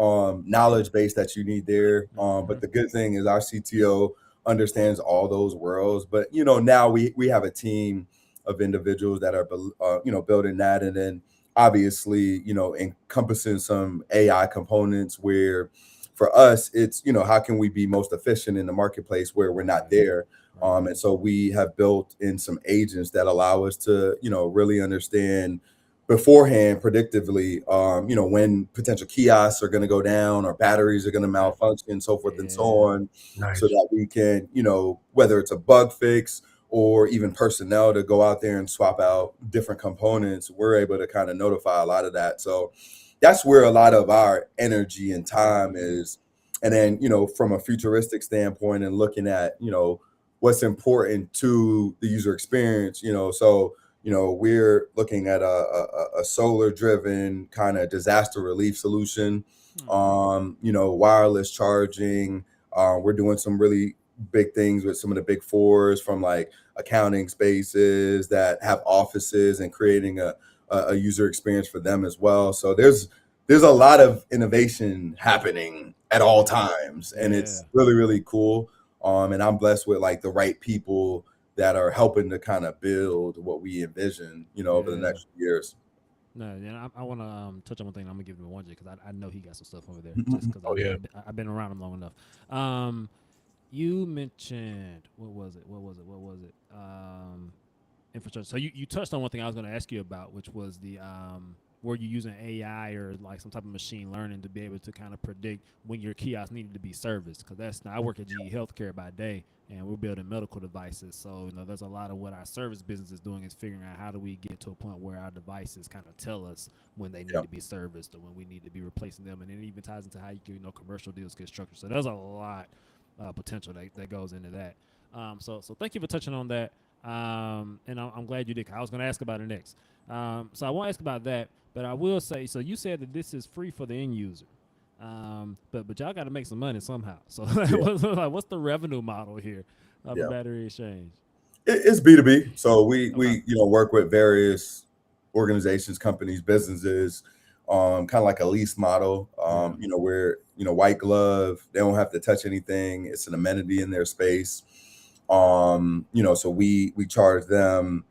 knowledge base that you need there. But the good thing is our CTO understands all those worlds. But now we have a team of individuals that are building that, and then obviously encompassing some AI components where for us it's how can we be most efficient in the marketplace where we're not there. And so we have built in some agents that allow us to really understand beforehand predictively when potential kiosks are going to go down or batteries are going to malfunction, so forth and so on. Nice. So that we can whether it's a bug fix or even personnel to go out there and swap out different components, we're able to kind of notify a lot of that. So that's where a lot of our energy and time is. And then from a futuristic standpoint and looking at what's important to the user experience, so we're looking at a solar driven kind of disaster relief solution, wireless charging. We're doing some really big things with some of the big fours, from like accounting spaces that have offices and creating a user experience for them as well. So there's a lot of innovation happening at all times, and it's really, really cool. And I'm blessed with like the right people that are helping to kind of build what we envision, over the next few years. No, and I want to touch on one thing. I'm gonna give him one because I know he got some stuff over there. Just because I've been around him long enough. You mentioned what was it? Infrastructure. So you touched on one thing I was going to ask you about, which was the were you using AI or like some type of machine learning to be able to kind of predict when your kiosk needed to be serviced? Because I work at GE Healthcare by day, and we're building medical devices. So there's a lot of what our service business is doing is figuring out how do we get to a point where our devices kind of tell us when they need to be serviced or when we need to be replacing them, and it even ties into how you can commercial deals get structured. So there's a lot potential that goes into that. So thank you for touching on that. And I'm glad you did. I was going to ask about it next. So I won't ask about that, but I will say, so you said that this is free for the end user. But y'all got to make some money somehow. So what's the revenue model here for BatteryXchange? It's B2B. So we work with various organizations, companies, businesses, kind of like a lease model. Where white glove, they don't have to touch anything. It's an amenity in their space. So we charge them.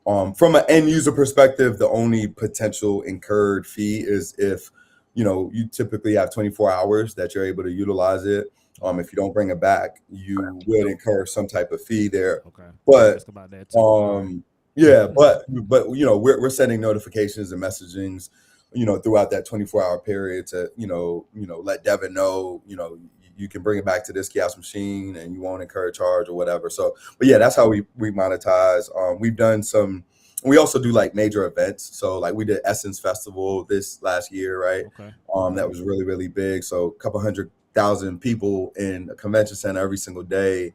From an end user perspective, the only potential incurred fee is if you typically have 24 hours that you're able to utilize it. If you don't bring it back, you would incur some type of fee there. Okay. But ask about that too. but we're sending notifications and messagings throughout that 24-hour period to let Devin know you can bring it back to this kiosk machine and you won't incur a charge or whatever. So, but yeah, that's how we monetize. We've done some. We also do like major events. So like we did Essence Festival this last year, right? Okay. That was really, really big. So a couple 100,000 people in a convention center every single day.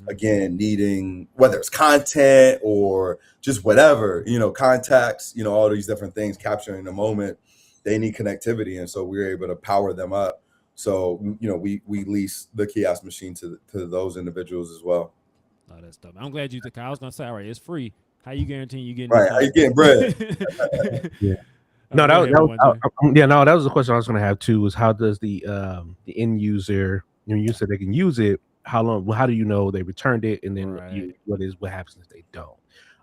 Again, needing whether it's content or just whatever, contacts, all these different things, capturing the moment. They need connectivity, and so we're able to power them up. So we lease the kiosk machine to those individuals as well. Oh, that's dope. I'm glad you took. I was gonna say, all right, it's free. How you guaranteeing you getting right? How you getting bread? No, that was the question I was going to have too. Was how does the end user, you said they can use it? How long? How do you know they returned it? And then what happens if they don't?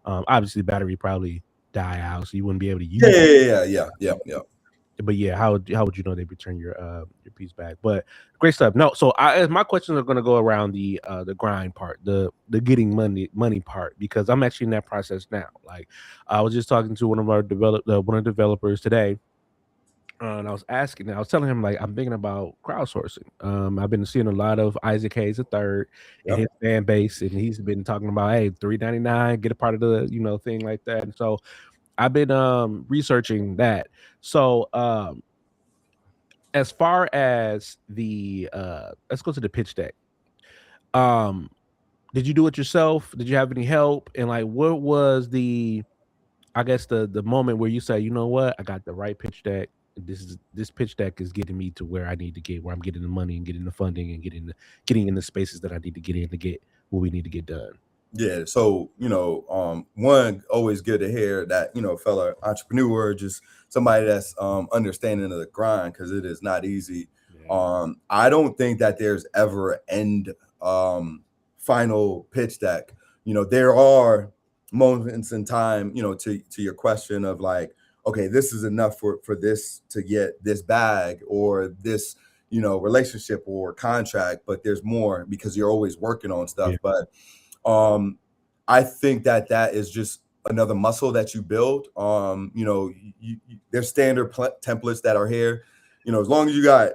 Obviously, the battery probably die out, so you wouldn't be able to use it. Yeah. But yeah, how would you know they return your piece back? But great stuff. No, so my questions are going to go around the grind part, the getting money part, because I'm actually in that process now. Like I was just talking to one of our developers today, and I was telling him like I'm thinking about crowdsourcing. I've been seeing a lot of Isaac Hayes III and his fan base, and he's been talking about $3.99, get a part of the thing like that. And so I've been researching that. So as far as the let's go to the pitch deck. Did you do it yourself? Did you have any help? And like what was the moment where you say, you know what, I got the right pitch deck. This pitch deck is getting me to where I need to get, where I'm getting the money and getting the funding and getting in the spaces that I need to get in to get what we need to get done. Yeah, so one, always good to hear that fellow entrepreneur, just somebody that's understanding of the grind, because it is not easy. I don't think that there's ever an end final pitch deck. There are moments in time, to your question of like, okay, this is enough for this to get this bag or this relationship or contract, but there's more because you're always working on stuff. But I think that is just another muscle that you build. There's standard templates that are here. As long as you got,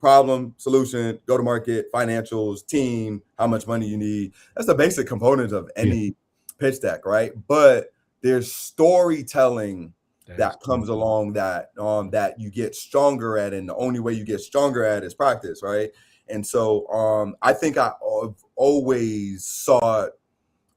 problem, solution, go to market, financials, team, how much money you need. That's the basic components of any pitch deck, right? But there's storytelling that comes along that you get stronger at, and the only way you get stronger at is practice, right? And so I think I've always sought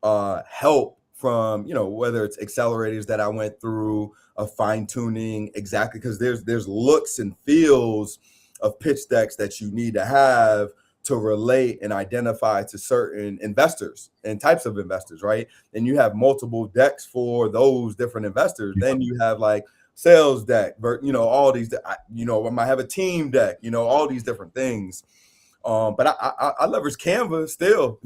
help from whether it's accelerators that I went through, a fine-tuning, exactly, because there's looks and feels of pitch decks that you need to have to relate and identify to certain investors and types of investors, right? And you have multiple decks for those different investors. Then you have like sales deck, all these, I might have a team deck, all these different things. But I leverage Canva still,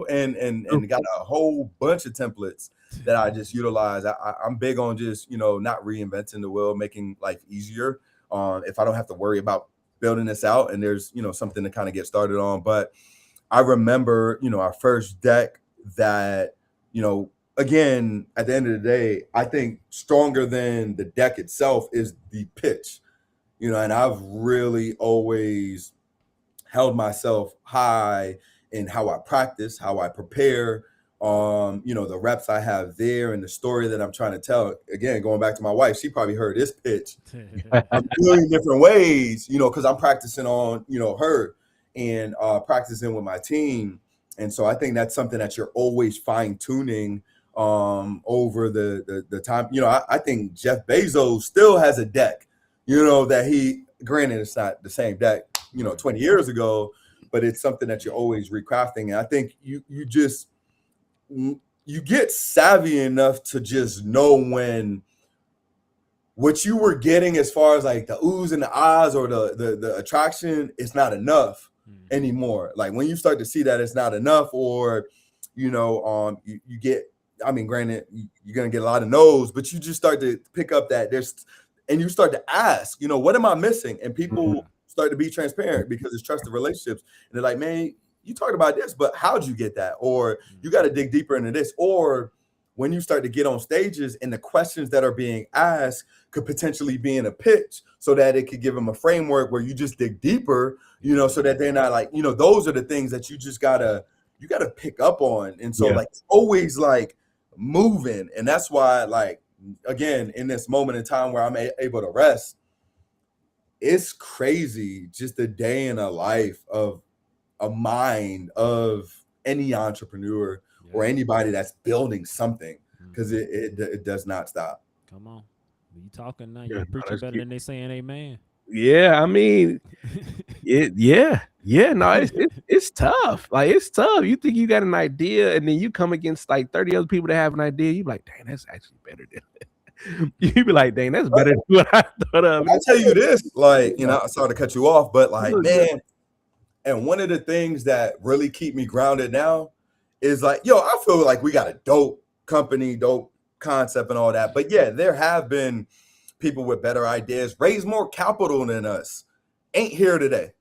and got a whole bunch of templates that I just utilize. I'm big on just, not reinventing the wheel, making life easier. If I don't have to worry about building this out and there's, something to kind of get started on. But I remember, our first deck that, again, at the end of the day, I think stronger than the deck itself is the pitch, and I've really always held myself high in how I practice, how I prepare, the reps I have there and the story that I'm trying to tell. Again, going back to my wife, she probably heard this pitch a million different ways, because I'm practicing on, her and practicing with my team. And so I think that's something that you're always fine tuning over the time. I think Jeff Bezos still has a deck, that he, granted, it's not the same deck 20 years ago, but it's something that you're always recrafting. And I think you get savvy enough to just know when what you were getting as far as like the oohs and the ahs or the attraction is not enough anymore. Like when you start to see that it's not enough, or you get, I mean, granted, you're gonna get a lot of no's, but you just start to pick up that and you start to ask, what am I missing? And people start to be transparent because it's trusted relationships. And they're like, man, you talked about this, but how'd you get that? Or you got to dig deeper into this. Or when you start to get on stages and the questions that are being asked could potentially be in a pitch, so that it could give them a framework where you just dig deeper, so that they're not like, those are the things that you gotta pick up on. And so like, it's always like moving. And that's why, like, again, in this moment in time where I'm able to rest, it's crazy just the day in a life of a mind of any entrepreneur or anybody that's building something, because it does not stop. Come on. You talking now, you're preaching better than they saying amen. Yeah, I mean, no, it's tough. Like, it's tough. You think you got an idea, and then you come against like 30 other people that have an idea. You be like, dang, that's actually better than that. You be like, dang, that's better than what I thought of. I tell you this, like, sorry to cut you off, but like, man, and one of the things that really keep me grounded now is like, I feel like we got a dope company, dope concept and all that. But yeah, there have been people with better ideas, raise more capital than us, ain't here today.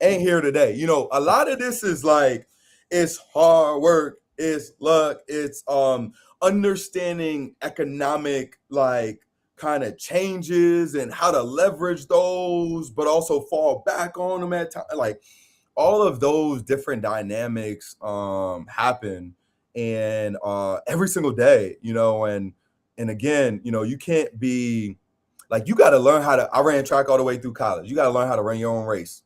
Ain't here today. A lot of this is like, it's hard work, it's luck, it's understanding economic, like, kind of changes and how to leverage those, but also fall back on them at times. Like, all of those different dynamics happen, and every single day, and again, you can't be like, you got to learn how to. I ran track all the way through college. You got to learn how to run your own race.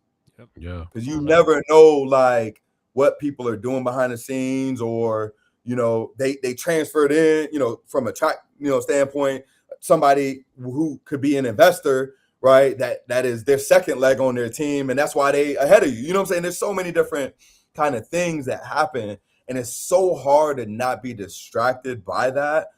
Yeah, because you never know like what people are doing behind the scenes, or they transferred in, from a track standpoint, somebody who could be an investor, right? That is their second leg on their team, and that's why they ahead of you. You know what I'm saying? There's so many different kind of things that happen. And it's so hard to not be distracted by that.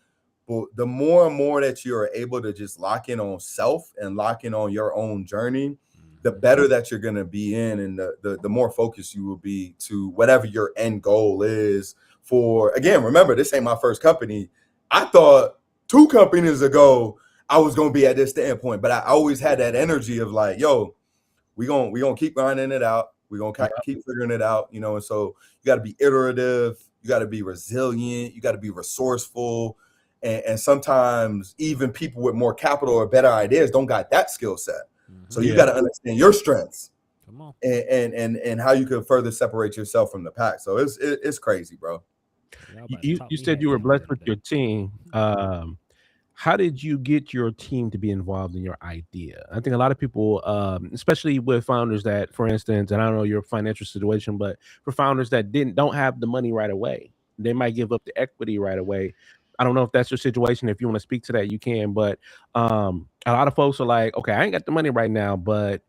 But the more and more that you're able to just lock in on self and lock in on your own journey, the better that you're going to be in, and the more focused you will be to whatever your end goal is. For, again, remember, this ain't my first company. I thought 2 companies ago I was going to be at this standpoint, but I always had that energy of like, yo, we gonna keep grinding it out. We're gonna keep figuring it out, you know. And so you got to be iterative, you got to be resilient, you got to be resourceful. And sometimes even people with more capital or better ideas don't got that skill set. So you got to understand your strengths. Come on. And how you can further separate yourself from the pack. So it's crazy, bro. You said you were blessed with your team. How did you get your team to be involved in your idea? I think a lot of people, especially with founders that, for instance, and I don't know your financial situation, but for founders that don't have the money right away, they might give up the equity right away. I don't know if that's your situation. If you want to speak to that, you can. But a lot of folks are like, okay, I ain't got the money right now, but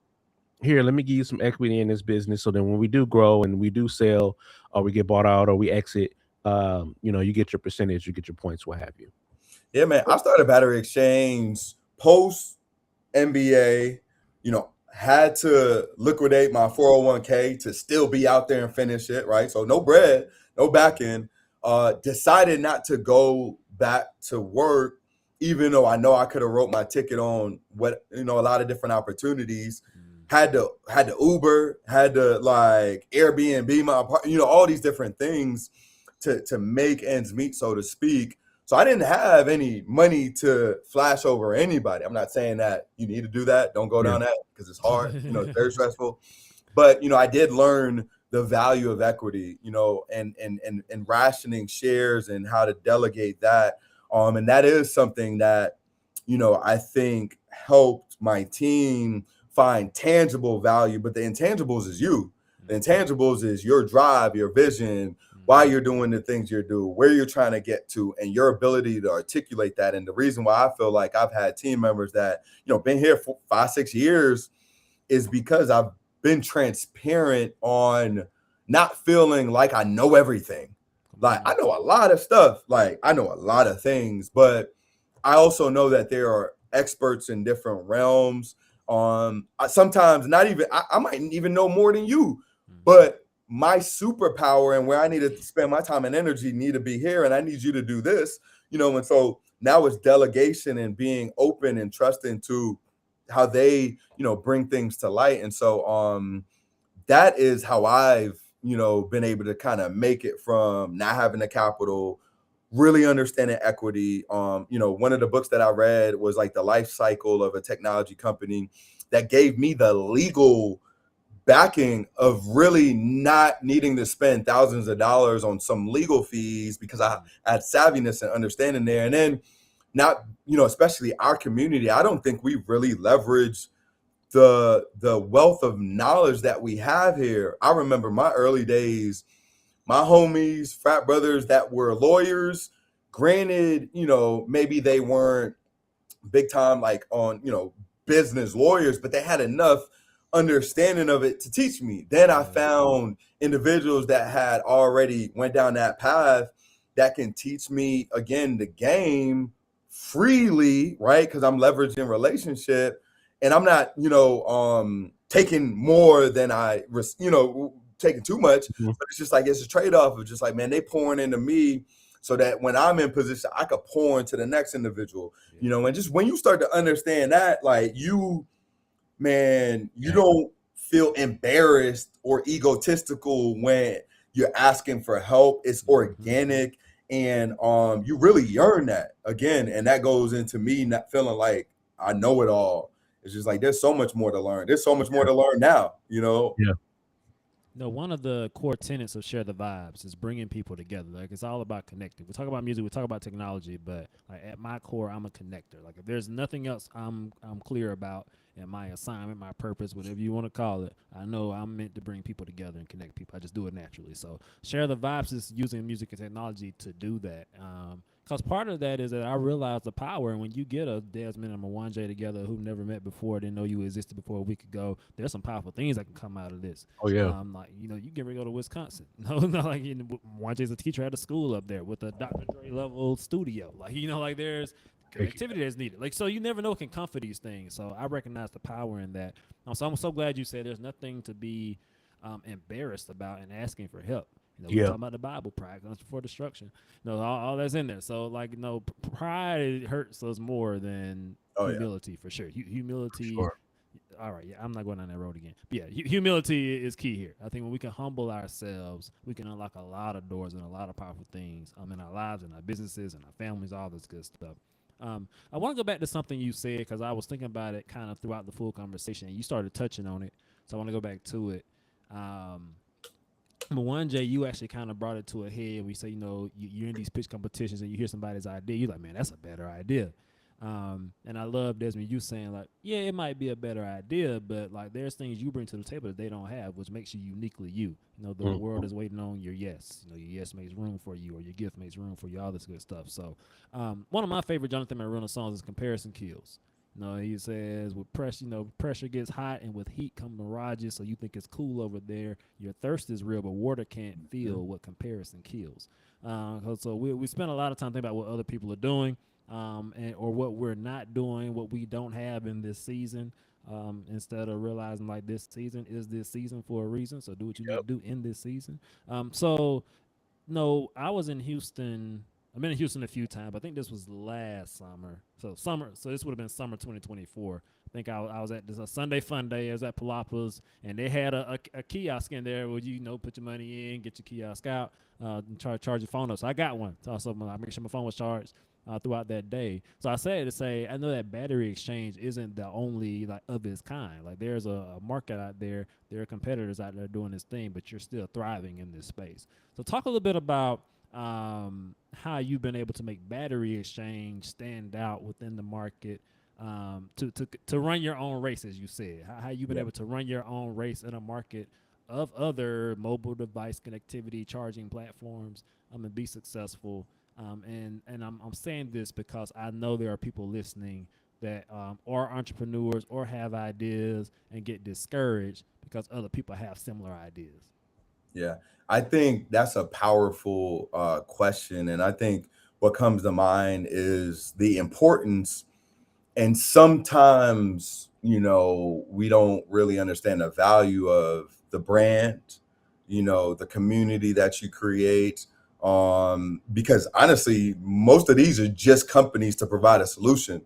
here, let me give you some equity in this business. So then when we do grow and we do sell, or we get bought out, or we exit, you get your percentage, you get your points, what have you. Yeah, man. I started BatteryXchange post MBA, had to liquidate my 401k to still be out there and finish it, right? So no bread, no back end. Decided not to go back to work, even though I know I could have wrote my ticket on a lot of different opportunities. Had to Uber, had to like Airbnb my apartment, all these different things to make ends meet, so to speak. So I didn't have any money to flash over anybody. I'm not saying that you need to do that. Don't go down that because it's hard. It's very stressful. But I did learn the value of equity, and rationing shares and how to delegate that. And that is something that, I think helped my team find tangible value. But the intangibles is you. The intangibles is your drive, your vision, why you're doing the things you're doing, where you're trying to get to, and your ability to articulate that. And the reason why I feel like I've had team members that, been here for 5-6 years is because I've been transparent on not feeling like I know everything. Like I know a lot of stuff, like I know a lot of things, but I also know that there are experts in different realms. Sometimes not even, I might even know more than you, but my superpower and where I need to spend my time and energy need to be here, and I need you to do this, and so now it's delegation and being open and trusting to how they, bring things to light. And so that is how I've, been able to kind of make it from not having the capital, really understanding equity. One of the books that I read was like the life cycle of a technology company that gave me the legal backing of really not needing to spend thousands of dollars on some legal fees because I had savviness and understanding there. And then not, especially our community, I don't think we really leverage the wealth of knowledge that we have here. I remember my early days, my homies, frat brothers that were lawyers, granted, maybe they weren't big time like on, business lawyers, but they had enough understanding of it to teach me. Then I found individuals that had already went down that path that can teach me again the game freely, right? Because I'm leveraging relationship, and I'm not, taking more than taking too much. But it's just like it's a trade-off of just like, man, they pouring into me so that when I'm in position, I could pour into the next individual, and just when you start to understand that, like you don't feel embarrassed or egotistical when you're asking for help. It's organic, and you really yearn that again. And that goes into me not feeling like I know it all. It's just like there's so much more to learn. There's so much more to learn now, Yeah. No, one of the core tenets of Share the Vibes is bringing people together. Like it's all about connecting. We talk about music, we talk about technology, but like at my core, I'm a connector. Like if there's nothing else I'm clear about in my assignment, my purpose, whatever you want to call it, I know I'm meant to bring people together and connect people. I just do it naturally. So Share the Vibes is using music and technology to do that. Because part of that is that I realize the power, and when you get a Desmond and a Mwanje together who never met before, didn't know you existed before a week ago, there's some powerful things that can come out of this. Oh yeah. Like, you know, you get ready to go to Wisconsin. No, not like, you know, Mwanje's a teacher at a school up there with a Dr. Dre level studio. Like, you know, like there's connectivity that's needed. Like, so you never know what can come for these things. So I recognize the power in that. So I'm so glad you said there's nothing to be embarrassed about and asking for help. You know, we're talking about the Bible, pride comes before destruction. You know, all that's in there. So, like, you know, pride hurts us more than humility, for sure. Humility. For sure. All right, yeah, I'm not going down that road again. But yeah, humility is key here. I think when we can humble ourselves, we can unlock a lot of doors and a lot of powerful things in our lives and our businesses and our families, all this good stuff. I want to go back to something you said because I was thinking about it kind of throughout the full conversation, and you started touching on it. So I want to go back to it. Mwanje, you actually kind of brought it to a head. We say, you know, you're in these pitch competitions and you hear somebody's idea. You're like, man, that's a better idea. And I love, Desmond, you saying, like, yeah, it might be a better idea, but, like, there's things you bring to the table that they don't have, which makes you uniquely you. You know, the world is waiting on your yes. You know, your yes makes room for you, or your gift makes room for you, all this good stuff. So one of my favorite Jonathan Maruna songs is Comparison Kills. You know, he says, with pressure, you know, pressure gets hot, and with heat come mirages, so you think it's cool over there. Your thirst is real, but water can't feel what comparison kills. So we spend a lot of time thinking about what other people are doing, or what we're not doing, what we don't have in this season, instead of realizing, like, this season is this season for a reason, so do what you need to do in this season. I was in Houston. I've been in Houston a few times. I think this was last summer. So this would have been summer 2024. I think I was at this Sunday Fun Day. I was at Palapa's, and they had a kiosk in there where you know, put your money in, get your kiosk out, and charge your phone up. So I got one. So I make sure my phone was charged throughout that day. So I said to say, I know that BatteryXchange isn't the only, like, of its kind. Like, there's a market out there. There are competitors out there doing this thing, but you're still thriving in this space. So talk a little bit about how you've been able to make BatteryXchange stand out within the market, to run your own race, as you said. How you've been able to run your own race in a market of other mobile device connectivity charging platforms, and be successful. And I'm saying this because I know there are people listening that are entrepreneurs or have ideas and get discouraged because other people have similar ideas. Yeah, I think that's a powerful question. And I think what comes to mind is the importance. And sometimes, you know, we don't really understand the value of the brand, you know, the community that you create. Because honestly, most of these are just companies to provide a solution.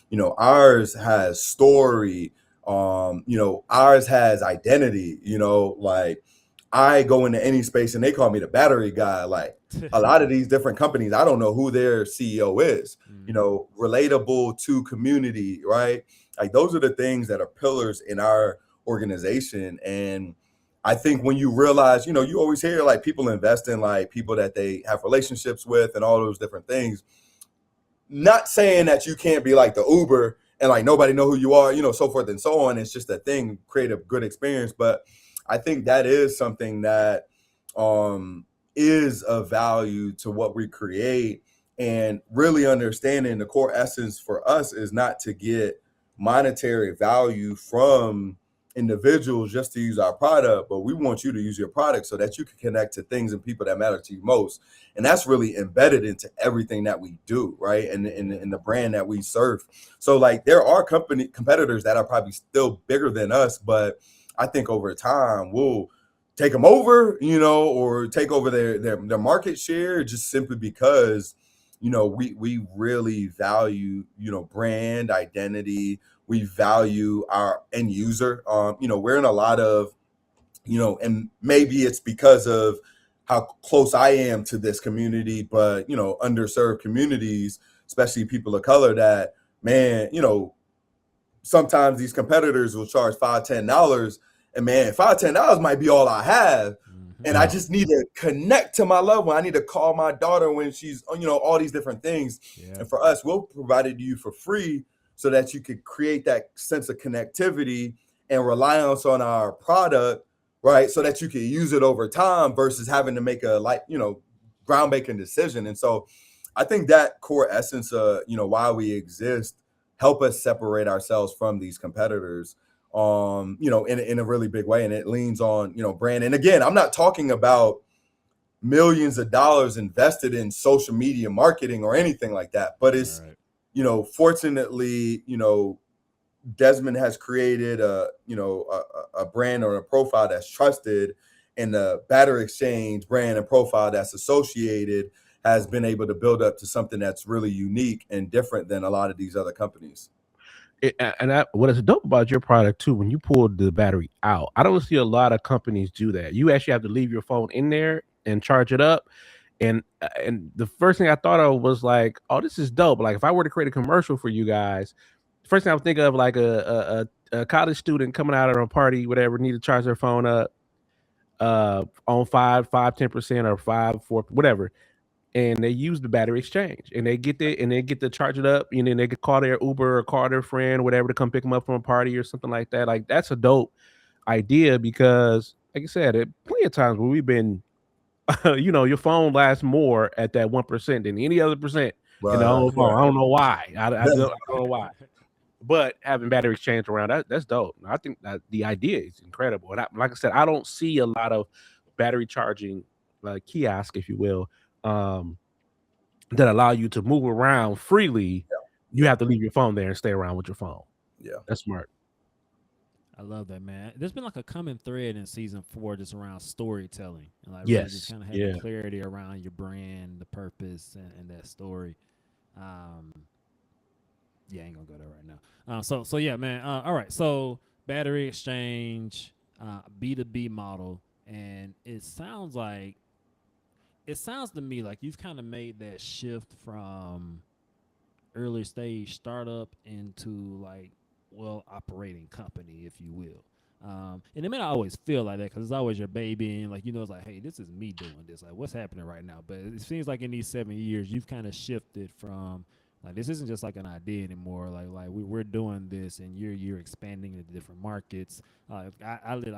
You know, ours has story. You know, ours has identity. You know, like, I go into any space and they call me the battery guy. Like, a lot of these different companies, I don't know who their CEO is. You know, relatable to community, right? Like, those are the things that are pillars in our organization. And I think when you realize, you know, you always hear, like, people invest in, like, people that they have relationships with and all those different things. Not saying that you can't be like the Uber and, like, nobody know who you are, you know, so forth and so on. It's just a thing, create a good experience. But I think that is something that is of value to what we create, and really understanding the core essence for us is not to get monetary value from individuals just to use our product, but we want you to use your product so that you can connect to things and people that matter to you most. And that's really embedded into everything that we do, right? And in the brand that we serve. So, like, there are competitors that are probably still bigger than us, but I think over time we'll take them over, you know, or take over their market share, just simply because, you know, we really value, you know, brand identity. We value our end user. You know, we're in a lot of, you know, and maybe it's because of how close I am to this community, but, you know, underserved communities, especially people of color, that, man, you know, sometimes these competitors will charge $5-10, and, man, $5-10 might be all I have. And I just need to connect to my loved one. I need to call my daughter when she's, you know, all these different things. Yeah. And for us, we'll provide it to you for free so that you could create that sense of connectivity and reliance on our product, right? So that you can use it over time versus having to make a, like, you know, groundbreaking decision. And so I think that core essence of, why we exist help us separate ourselves from these competitors, in a really big way. And it leans on, brand. And again, I'm not talking about millions of dollars invested in social media marketing or anything like that, but it's, fortunately, Desmond has created a brand or a profile that's trusted, and the BatteryXchange brand and profile that's associated has been able to build up to something that's really unique and different than a lot of these other companies. What is dope about your product too, when you pull the battery out, I don't see a lot of companies do that. You actually have to leave your phone in there and charge it up. And the first thing I thought of was like, oh, this is dope. Like if I were to create a commercial for you guys, the first thing I would think of like a college student coming out of a party, whatever, need to charge their phone up on 10% or 5, 4, whatever. And they use the BatteryXchange, and they get to charge it up, and then they could call their Uber or call their friend, whatever, to come pick them up from a party or something like that. Like that's a dope idea because, like I said, plenty of times where we've been, your phone lasts more at that 1% than any other percent in the whole phone. I don't know why. I don't know why. But having BatteryXchange around, that's dope. I think that the idea is incredible. And like I said, I don't see a lot of battery charging kiosk, if you will, that allow you to move around freely. You have to leave your phone there and stay around with your phone. Yeah, that's smart. I love that, man. There's been like a common thread in season 4 just around storytelling, and like really just kind of having clarity around your brand, the purpose, and that story. Yeah, I ain't gonna go there right now. So yeah, man. All right, so BatteryXchange, B2B model, and it sounds to me like you've kind of made that shift from early stage startup into like operating company, if you will. And it may not always feel like that because it's always your baby, and like it's like, hey, this is me doing this. Like, what's happening right now? But it seems like in these 7 years, you've kind of shifted from like this isn't just like an idea anymore. Like we're doing this, and you're expanding into different markets. I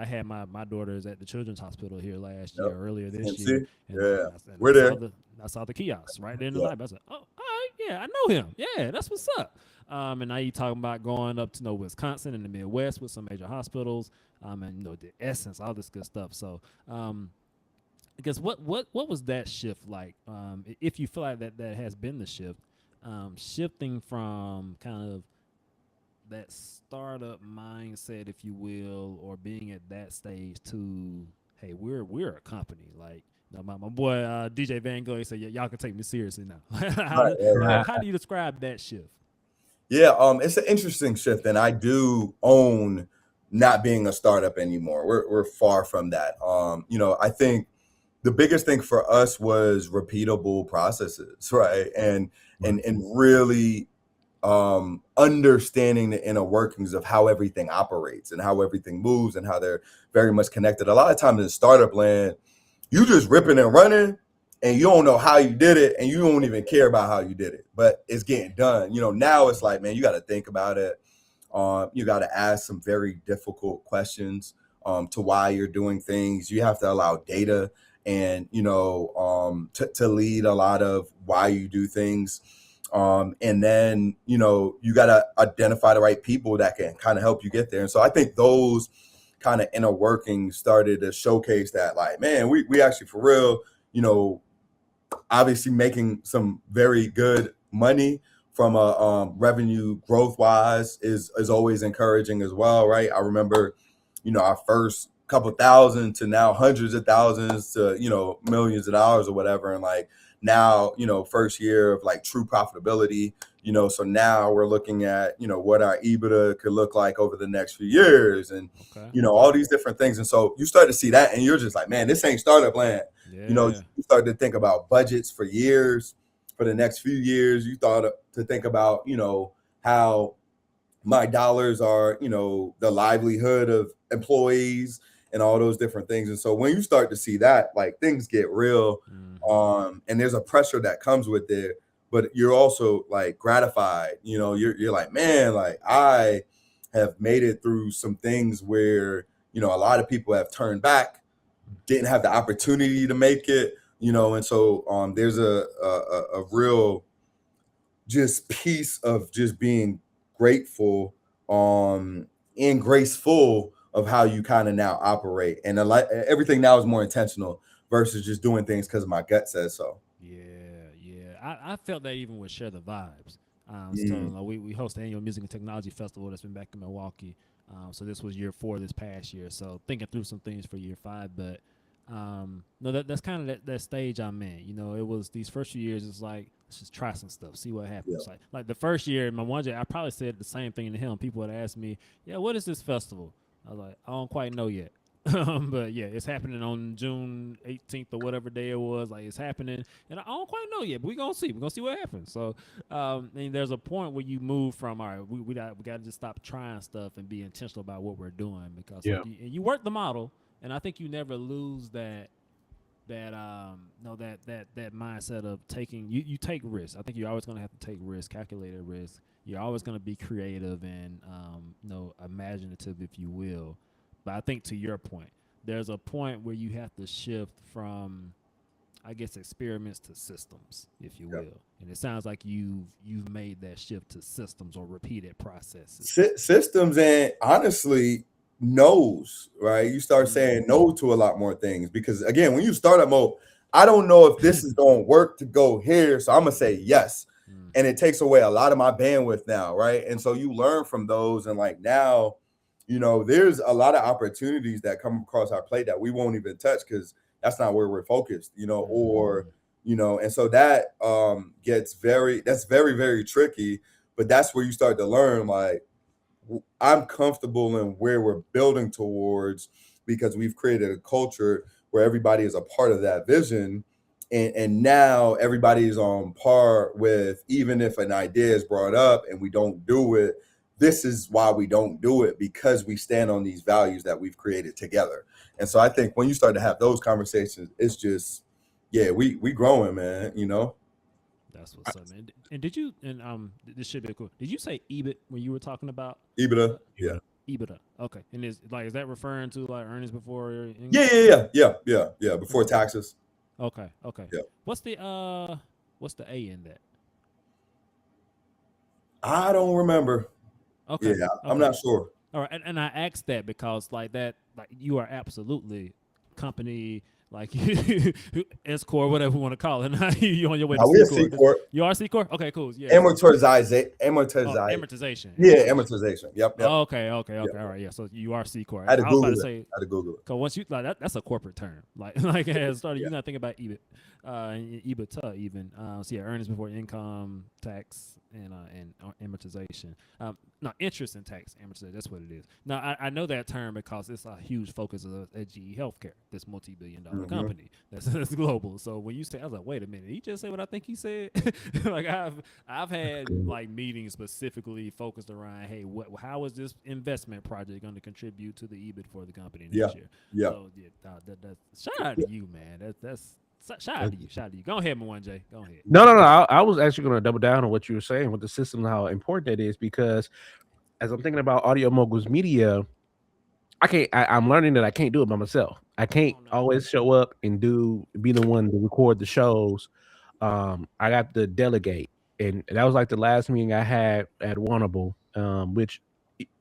had my daughters at the Children's Hospital here last year, earlier this year. And we're there. I saw the kiosks right there in the lobby. I said, oh, all right, yeah, I know him. Yeah, that's what's up. And now you're talking about going up to Wisconsin and the Midwest with some major hospitals, and the Essence, all this good stuff. So, I guess what was that shift like? If you feel like that has been the shift, shifting from kind of that startup mindset, if you will, or being at that stage to, hey, we're a company. Like my boy DJ Van Gogh said, y'all can take me seriously now. How do you describe that shift? Yeah, it's an interesting shift, and I do own not being a startup anymore. We're far from that. I think the biggest thing for us was repeatable processes, right? And really understanding the inner workings of how everything operates and how everything moves and how they're very much connected. A lot of times in startup land, you just ripping and running, and you don't know how you did it, and you don't even care about how you did it, but it's getting done. Now it's like, man, you got to think about it. You got to ask some very difficult questions to why you're doing things. You have to allow data and, to lead a lot of why you do things. And then, you got to identify the right people that can kind of help you get there. And so I think those kind of inner workings started to showcase that, like, man, we actually for real, obviously making some very good money from a revenue growth wise is always encouraging as well, right? I remember, our first couple thousand to now hundreds of thousands to, millions of dollars or whatever. And like now, first year of like true profitability, so now we're looking at, what our EBITDA could look like over the next few years and, all these different things. And so you start to see that and you're just like, man, this ain't startup land. Yeah. You start to think about budgets for years, for the next few years. You thought to think about, how my dollars are, the livelihood of employees and all those different things. And so when you start to see that, like things get real, and there's a pressure that comes with it, but you're also like gratified, you're like, man, like I have made it through some things where, a lot of people have turned back, didn't have the opportunity to make it, you know, and so there's a real just piece of just being grateful and graceful of how you kind of now operate, and everything now is more intentional versus just doing things because my gut says so. I felt that even with Share the Vibes. So Mm. we host the annual music and technology festival that's been back in Milwaukee. So this was year 4 this past year. So thinking through some things for year 5, but no, that's kind of that stage I'm in. You know, it was these first few years. It's like, let's just try some stuff, see what happens. Yeah. Like the first year, in my one year, I probably said the same thing to him. People would ask me, "Yeah, what is this festival?" I was like, "I don't quite know yet." But yeah, it's happening on June 18th or whatever day it was. Like, it's happening, and I don't quite know yet. But we're gonna see. We're gonna see what happens. So, and there's a point where you move from, all right, we got to just stop trying stuff and be intentional about what we're doing, because Yeah. like, you work the model, and I think you never lose that mindset of taking, you take risks. I think you're always going to have to take risks, calculated risks. You're always going to be creative and imaginative, if you will. But I think, to your point, there's a point where you have to shift from, I guess, experiments to systems, if you will. And it sounds like you've made that shift to systems or repeated processes. Systems, and honestly, no's, right? You start saying no to a lot more things, because again, when you start up mode, I don't know if this is going to work to go here, so I'm gonna say yes. And it takes away a lot of my bandwidth now, right? And so you learn from those, and like now, you know, there's a lot of opportunities that come across our plate that we won't even touch because that's not where we're focused, you know, or you know, and so that that's very, very tricky. But that's where you start to learn, like, I'm comfortable in where we're building towards, because we've created a culture where everybody is a part of that vision. And now everybody is on par with, even if an idea is brought up and we don't do it, this is why we don't do it, because we stand on these values that we've created together. And so I think when you start to have those conversations, it's just, yeah, we growing, man, you know? That's what's up, man. And did you, and this should be cool, did you say EBIT when you were talking about EBITDA? Yeah. EBITDA. Okay. And is that referring to like earnings before income? Yeah. Before taxes. Okay. Yeah. What's the A in that? I don't remember. Okay. Yeah, I'm not sure. All right, and I asked that because like you are absolutely company, like S Corp, whatever you want to call it. You on your way to we're C C Corp. You are C Corp? Okay, cool. Yeah. Amortization. Yeah, amortization. Yep. Okay. All right. Yeah. So you are C Corp. I had to Google it. Cause once you like that's a corporate term. Like as started, you're not thinking about EBIT, EBITDA even. So yeah, earnings before income, tax, and amortization. No, interest and tax amortization. That's what it is. Now I know that term because it's a huge focus of GE Healthcare, this multi-billion-dollar company that's global. So when you say, I was like, wait a minute, he just said what I think he said. Like I've had like meetings specifically focused around, hey, how is this investment project going to contribute to the EBIT for the company next year? Yeah. So shout out to you, man. That's shout out to you. Go ahead, Mwanje. Go ahead. No. I was actually going to double down on what you were saying with the system and how important that is, because as I'm thinking about Audio Moguls Media, I'm learning that I can't do it by myself. I can't always show up and be the one to record the shows. I got to delegate, and that was like the last meeting I had at Wannable, which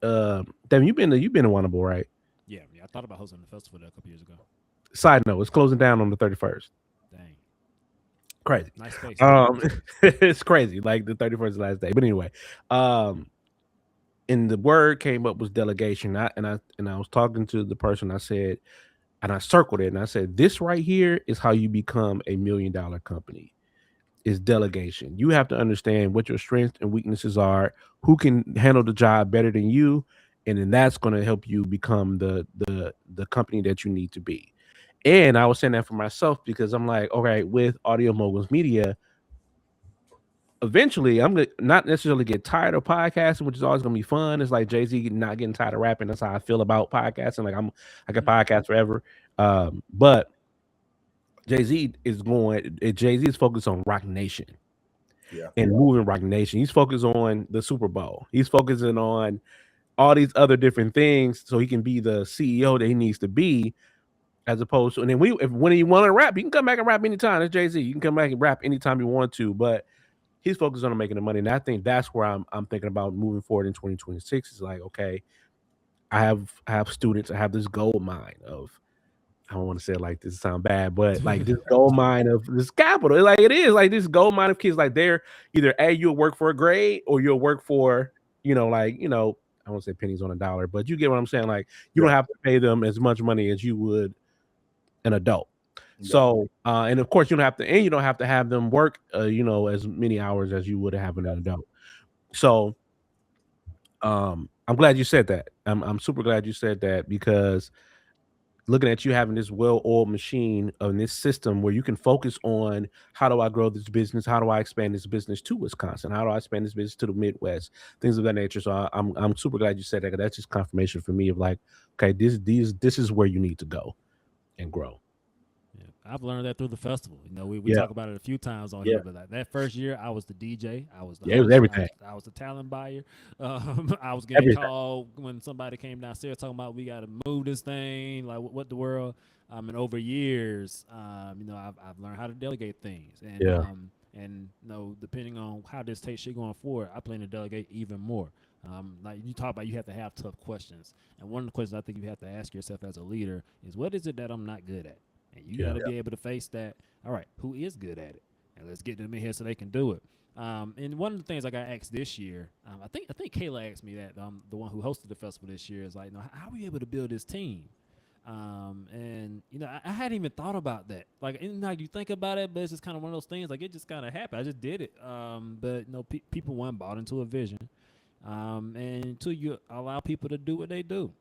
Devin, you've been to Wannable, right? Yeah. I thought about hosting the festival there a couple years ago. Side note, it's closing down on the 31st. Dang. Crazy. Nice space. It's crazy. Like the 31st is the last day. But anyway, and the word came up was delegation. I was talking to the person. I said, and I circled it, and I said, this right here is how you become $1 million company. Is delegation. You have to understand what your strengths and weaknesses are, who can handle the job better than you, and then that's going to help you become the company that you need to be. And I was saying that for myself because I'm like, okay, with Audio Moguls Media, eventually I'm gonna not necessarily get tired of podcasting, which is always gonna be fun. It's like Jay-Z not getting tired of rapping. That's how I feel about podcasting. Like I can podcast forever. But Jay-Z is focused on Rock Nation. Yeah. And moving Rock Nation. He's focused on the Super Bowl. He's focusing on all these other different things so he can be the CEO that he needs to be. as opposed to, and then when you want to rap, you can come back and rap anytime. That's Jay-Z. You can come back and rap anytime you want to, but he's focused on making the money. And I think that's where I'm thinking about moving forward in 2026. Is like, okay, I have students. I have this gold mine of, I don't want to say it like this, sound bad, but like this gold mine of this capital. Like it is like this gold mine of kids. Like they're either you'll work for a grade or you'll work for, I won't say pennies on a dollar, but you get what I'm saying. Like you don't have to pay them as much money as you would an adult. Yeah. So, and of course you don't have to have them work, as many hours as you would have an adult. So, I'm glad you said that. I'm super glad you said that, because looking at you having this well-oiled machine of this system where you can focus on, how do I grow this business? How do I expand this business to Wisconsin? How do I expand this business to the Midwest? Things of that nature. So I'm super glad you said that, 'cause that's just confirmation for me of like, okay, this is where you need to go and grow. Yeah, I've learned that through the festival. We talk about it a few times on here, but like that first year, I was the DJ, I was the host, it was everything. I was the talent buyer. I was getting called when somebody came downstairs talking about we got to move this thing, like what the world. And over years, I've learned how to delegate things, and depending on how this takes shit going forward, I plan to delegate even more. Like you talk about, you have to have tough questions, and one of the questions I think you have to ask yourself as a leader is, what is it that I'm not good at? And you got to be able to face that. All right, who is good at it? And let's get them in here so they can do it. And one of the things I got asked this year, I think Kayla asked me that, the one who hosted the festival this year, is like, how are we able to build this team? And I hadn't even thought about that. Like, you think about it, but it's just kind of one of those things. Like, it just kind of happened. I just did it. But people bought into a vision, and until you allow people to do what they do.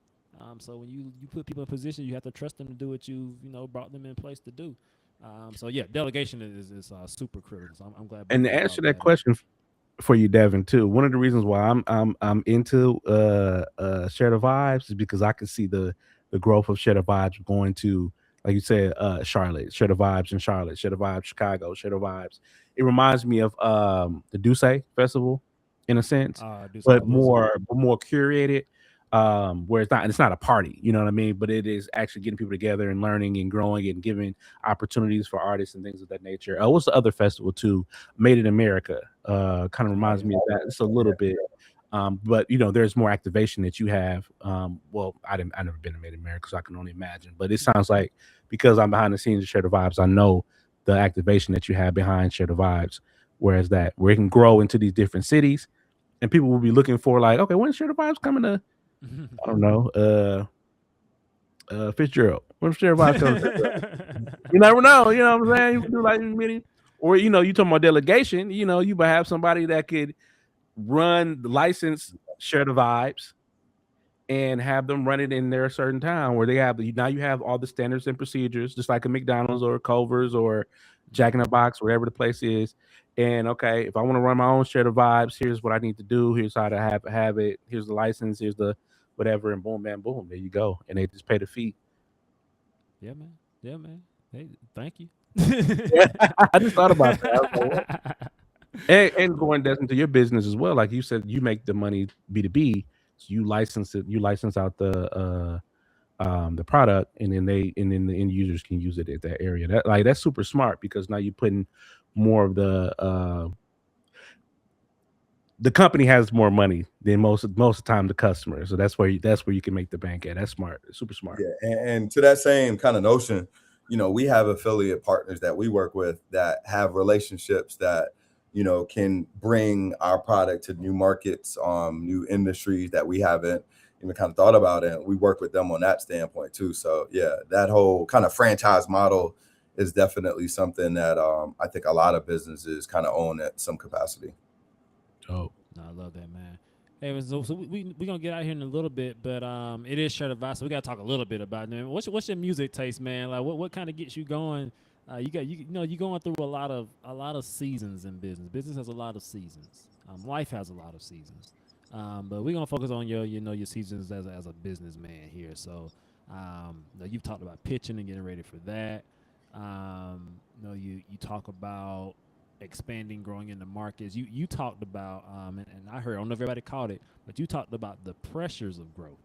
So when you put people in position, you have to trust them to do what you brought them in place to do. So yeah, delegation is super critical. So I'm glad. And to answer that question for you, Devin, too, one of the reasons why I'm into Share the Vibes is because I can see the growth of Share the Vibes going to, like you said, Charlotte, Share the Vibes in Charlotte, Share the Vibes Chicago, Share the Vibes. It reminds me of the Duce Festival in a sense, but more curated. Where it's not a party, you know what I mean, but it is actually getting people together and learning and growing and giving opportunities for artists and things of that nature. What's the other festival too? Made in America. Kind of reminds me of that. It's a little bit, but there's more activation that you have. Well, I've never been to Made in America, so I can only imagine. But it sounds like, because I'm behind the scenes of Share the Vibes, I know the activation that you have behind Share the Vibes. Whereas where it can grow into these different cities, and people will be looking for like, okay, when's Share the Vibes coming to? I don't know. Fitzgerald. When's Share the Vibes coming? You never know. You know what I'm saying? You can do like many, or you talking about delegation. You might have somebody that could run the license Share the Vibes and have them run it in their certain town where they have now you have all the standards and procedures, just like a McDonald's or a Culver's or Jack in the Box, wherever the place is. And okay, if I want to run my own Share the Vibes, here's what I need to do. Here's how to have it. Here's the license. Here's the whatever, and boom, bam, boom. There you go. And they just pay the fee. Yeah, man. Hey, thank you. I just thought about that. And going into your business as well, like you said, you make the money B2B, so you license it. You license out the product, and then the end users can use it at that area. That's super smart, because now you're putting more of the company has more money than most of the time the customer. So that's where you can make the bank at. That's smart, super smart. Yeah, and to that same kind of notion, we have affiliate partners that we work with that have relationships that can bring our product to new markets, new industries that we haven't even kind of thought about, and we work with them on that standpoint too. So yeah, that whole kind of franchise model is definitely something that I think a lot of businesses kind of own at some capacity. Oh, no, I love that, man. Hey, so we're gonna get out here in a little bit, but it is Share the Vibes, so we gotta talk a little bit about it. What's your music taste, man? Like what kind of gets you going? You're going through a lot of seasons in business. Business has a lot of seasons. Life has a lot of seasons. But we're gonna focus on your seasons as a businessman here. So, you've talked about pitching and getting ready for that. You talk about expanding, growing into markets. You talked about, and I heard, I don't know if everybody caught it, but you talked about the pressures of growth.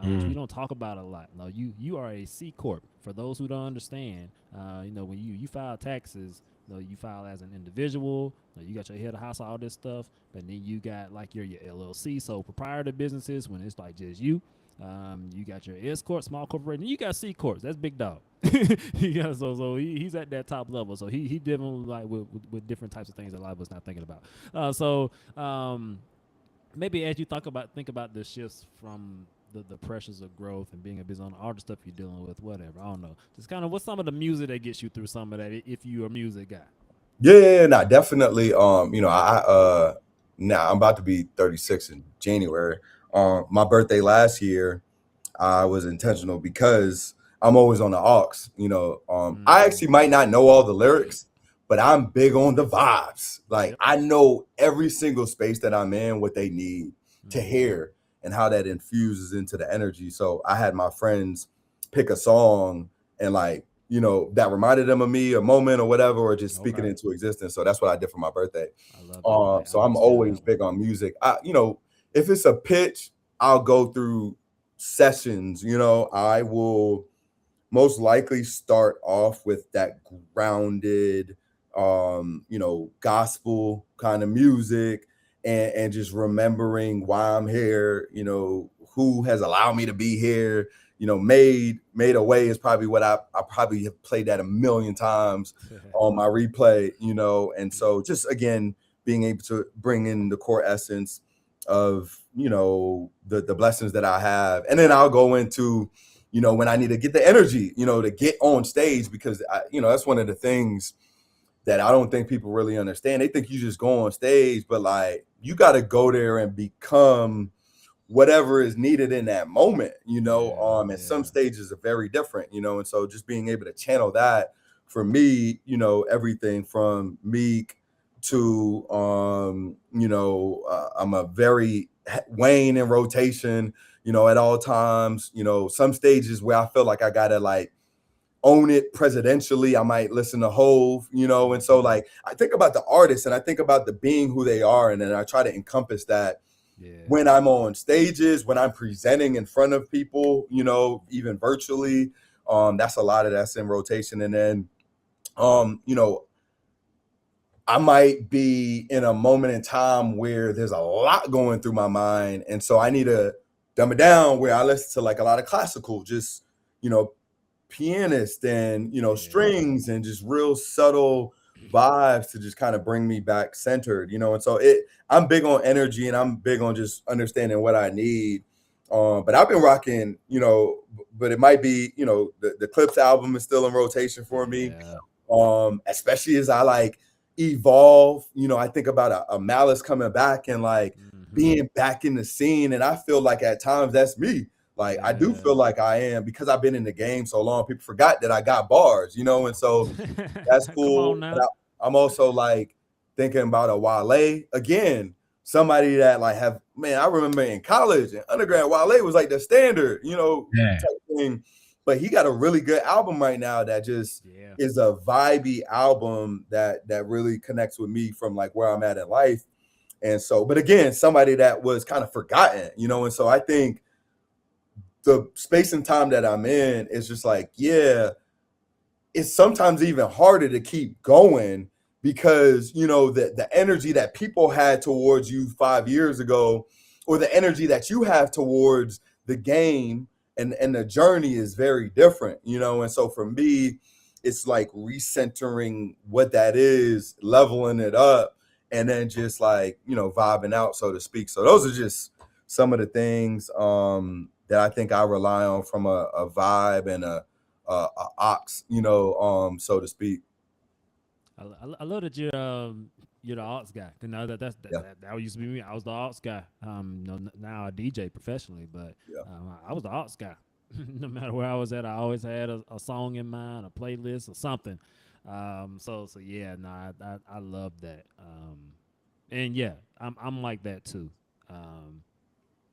which we don't talk about a lot. No, you are a C corp. For those who don't understand, when you file taxes, you file as an individual. You got your head of house, all this stuff, but then you got like your LLC, so proprietor businesses when it's like just you. You got your S corp, small corporation. You got C corps. That's big dog. So he's at that top level. So he dealing like with different types of things that a lot of us not thinking about. Maybe as you think about the shifts from the pressures of growth and being a business owner, all the stuff you're dealing with, whatever. I don't know. Just kind of what's some of the music that gets you through some of that if you're a music guy. Yeah, nah, definitely. Now I'm about to be 36 in January. My birthday last year, I was intentional because I'm always on the aux. I actually might not know all the lyrics, but I'm big on the vibes. Like I know every single space that I'm in, what they need to hear and how that infuses into the energy. So I had my friends pick a song and that reminded them of me, a moment or whatever, or just speak it into existence. So that's what I did for my birthday. So I'm always big on music. If it's a pitch, I'll go through sessions. I will most likely start off with that grounded, gospel kind of music and just remembering why I'm here, who has allowed me to be here. Made a way is probably what I probably have played that a million times on my replay, and so just again being able to bring in the core essence of the blessings that I have, and then I'll go into when I need to get the energy to get on stage, because that's one of the things that I don't think people really understand. They think you just go on stage, but like you got to go there and become whatever is needed in that moment, and some stages are very different, and so just being able to channel that for me, everything from Meek to, I'm a very Wayne in rotation, at all times, some stages where I feel like I got to like own it presidentially, I might listen to Hove, and so like I think about the artists and I think about the being who they are, and then I try to encompass that when I'm on stages, when I'm presenting in front of people, even virtually. That's a lot of that's in rotation. And then I might be in a moment in time where there's a lot going through my mind, and so I need to dumb it down, where I listen to like a lot of classical, just pianist and strings and just real subtle vibes to just kind of bring me back centered, and so I'm big on energy and I'm big on just understanding what I need. But I've been rocking, but it might be, the Clips album is still in rotation for me. Especially as I like evolve, I think about a Malice coming back and like being back in the scene, and I feel like at times that's me. Like I do feel like I am, because I've been in the game so long. People forgot that I got bars, and so that's cool. Come on now. But I'm also like thinking about a Wale again, somebody that like I remember in college and undergrad, Wale was like the standard, type thing. But he got a really good album right now that just is a vibey album that really connects with me from like where I'm at in life. And so, but again, somebody that was kind of forgotten, and so I think the space and time that I'm in is just like, it's sometimes even harder to keep going, because, the energy that people had towards you 5 years ago, or the energy that you have towards the game and the journey is very different, and so for me, it's like recentering what that is, leveling it up, and then just like, vibing out, so to speak. So those are just some of the things that I think I rely on from a vibe and a ox, so to speak. I love that you're the arts guy. That used to be me. I was the arts guy. Now I DJ professionally, but I was the arts guy. No matter where I was at, I always had a song in mind, a playlist or something. So yeah, I love that. And yeah, I'm like that too.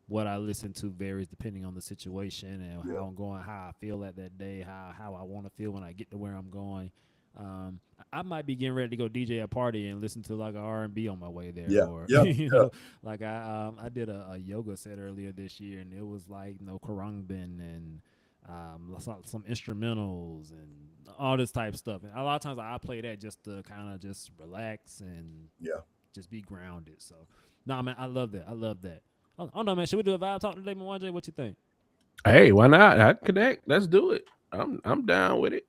What I listen to varies depending on the situation and how I'm going, how I feel at that day, how I want to feel when I get to where I'm going. I might be getting ready to go DJ a party and listen to like a R&B on my way there, Yeah, or yeah, you yeah. know, like I did a yoga set earlier this year, and it was like Karangbin and some instrumentals and all this type of stuff. And a lot of times I play that just to kind of just relax and Yeah. just be grounded. So, no, man, I love that. I love that. Oh no, man, should we do a vibe talk today, Mwanje? What you think? Hey, why not? I connect. Let's do it. I'm down with it.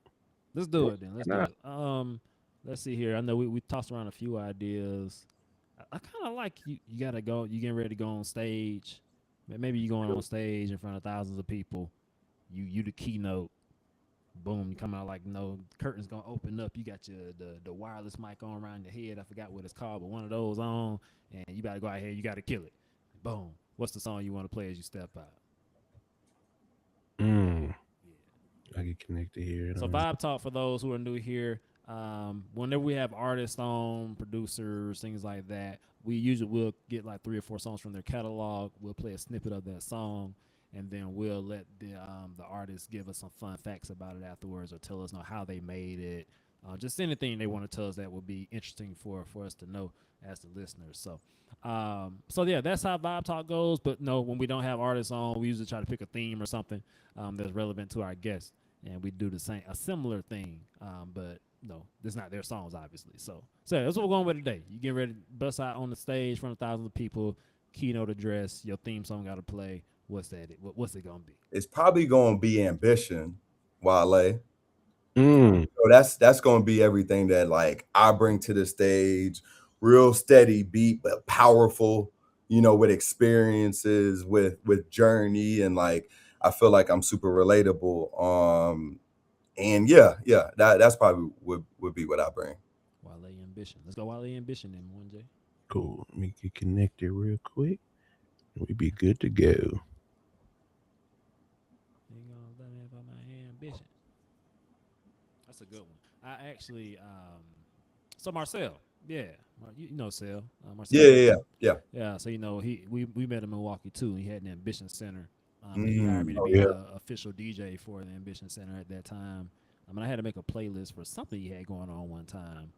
Let's do it then. Let's Why do not? it. Let's see here. I know we tossed around a few ideas. I kind of like you gotta go. You getting ready to go on stage. Maybe you going on stage in front of thousands of people. You the keynote. Boom, you come out like curtains gonna open up. You got the wireless mic on around your head. I forgot what it's called, but one of those on, and you gotta go out here. You gotta kill it. Boom. What's the song you want to play as you step out? I get connected here. So vibe talk for those who are new here. Whenever we have artists on, producers, things like that, we usually will get like 3 or 4 songs from their catalog. We'll play a snippet of that song, and then we'll let the artist give us some fun facts about it afterwards, or tell us how they made it. Just anything they want to tell us that would be interesting for us to know as the listeners. So yeah, that's how vibe talk goes. But no, when we don't have artists on, we usually try to pick a theme or something that's relevant to our guests, and we do a similar thing. But no, it's not their songs, obviously. So that's what we're going with today. You get ready to bust out on the stage in front of thousands of people, keynote address, your theme song got to play. What's that? What's it gonna be? It's probably gonna be Ambition, Wale. Mm. So that's gonna be everything that like I bring to the stage. Real steady beat, but powerful. With experiences, with journey, and like I feel like I'm super relatable. And yeah, that's probably would be what I bring. Wale Ambition. Let's go Wale Ambition then, one J. Cool. Let me get connected real quick. We be good to go. Ambition. That's a good one. I actually, so Marcel, yeah, you know Marcel. Marcel. Yeah. So we met in Milwaukee too. He had an Ambition Center. He Mm. hired me to be the official DJ for the Ambition Center at that time. I had to make a playlist for something he had going on one time.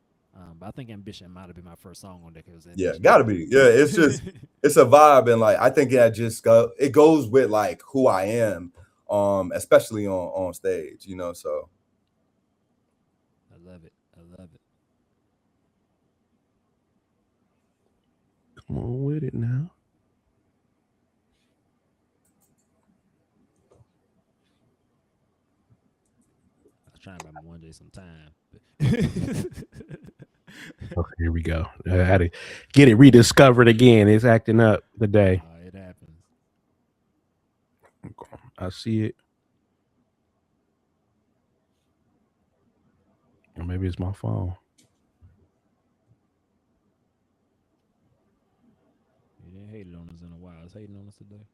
But I think Ambition might have been my first song on there. Yeah, gotta be. Yeah, it's just it's a vibe, and like I think that it goes with like who I am, especially on stage. So I love it. Come on with it now. I was trying to buy my one day some time. Okay, here we go. I had to get it rediscovered again. It's acting up today. It happens. I see it. Or maybe it's my phone. You didn't hate it on us in a while. It's hating on us today.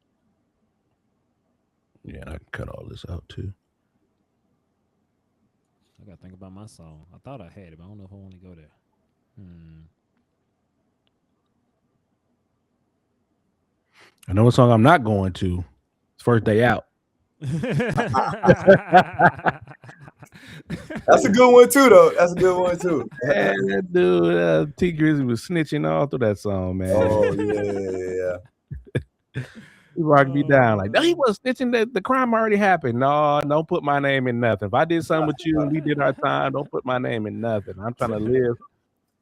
Yeah, I can cut all this out too. I gotta think about my song. I thought I had it, but I don't know if I want to go there. I know a song I'm not going to. It's First Day Out. that's a good one too, though. That's a good one too. Man, that dude, T Grizzly was snitching all through that song, man. Oh yeah. He rocked me down like, no, he was snitching. The crime already happened. No, don't put my name in nothing. If I did something with you and we did our time, don't put my name in nothing. I'm trying to live.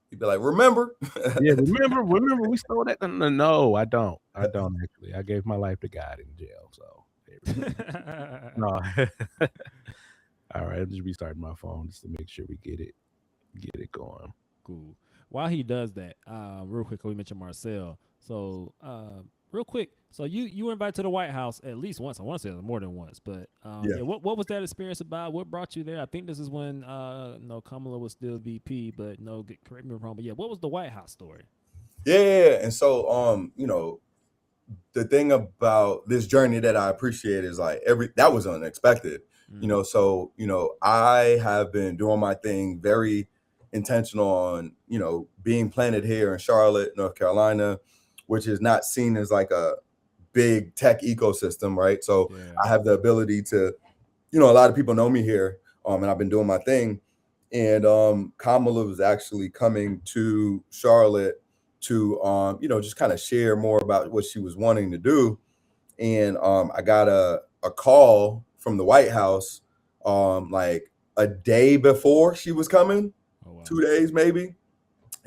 He'd be like, remember? Yeah, remember we stole that. No, I don't actually. I gave my life to God in jail. So no. All right, I'll just restart my phone just to make sure we get it going. Cool. While he does that, real quick, we mentioned Marcel. So real quick, so you were invited to the White House at least once. I want to say more than once, but what was that experience about? What brought you there? I think this is when Kamala was still VP, but correct me if I'm wrong. But yeah, what was the White House story? Yeah, and so the thing about this journey that I appreciate is like that was unexpected. So I have been doing my thing, very intentional on being planted here in Charlotte, North Carolina, which is not seen as like a big tech ecosystem, right? So I have the ability to, a lot of people know me here, and I've been doing my thing. And Kamala was actually coming to Charlotte to just kind of share more about what she was wanting to do. And I got a call from the White House like a day before she was coming, Oh, wow. 2 days maybe.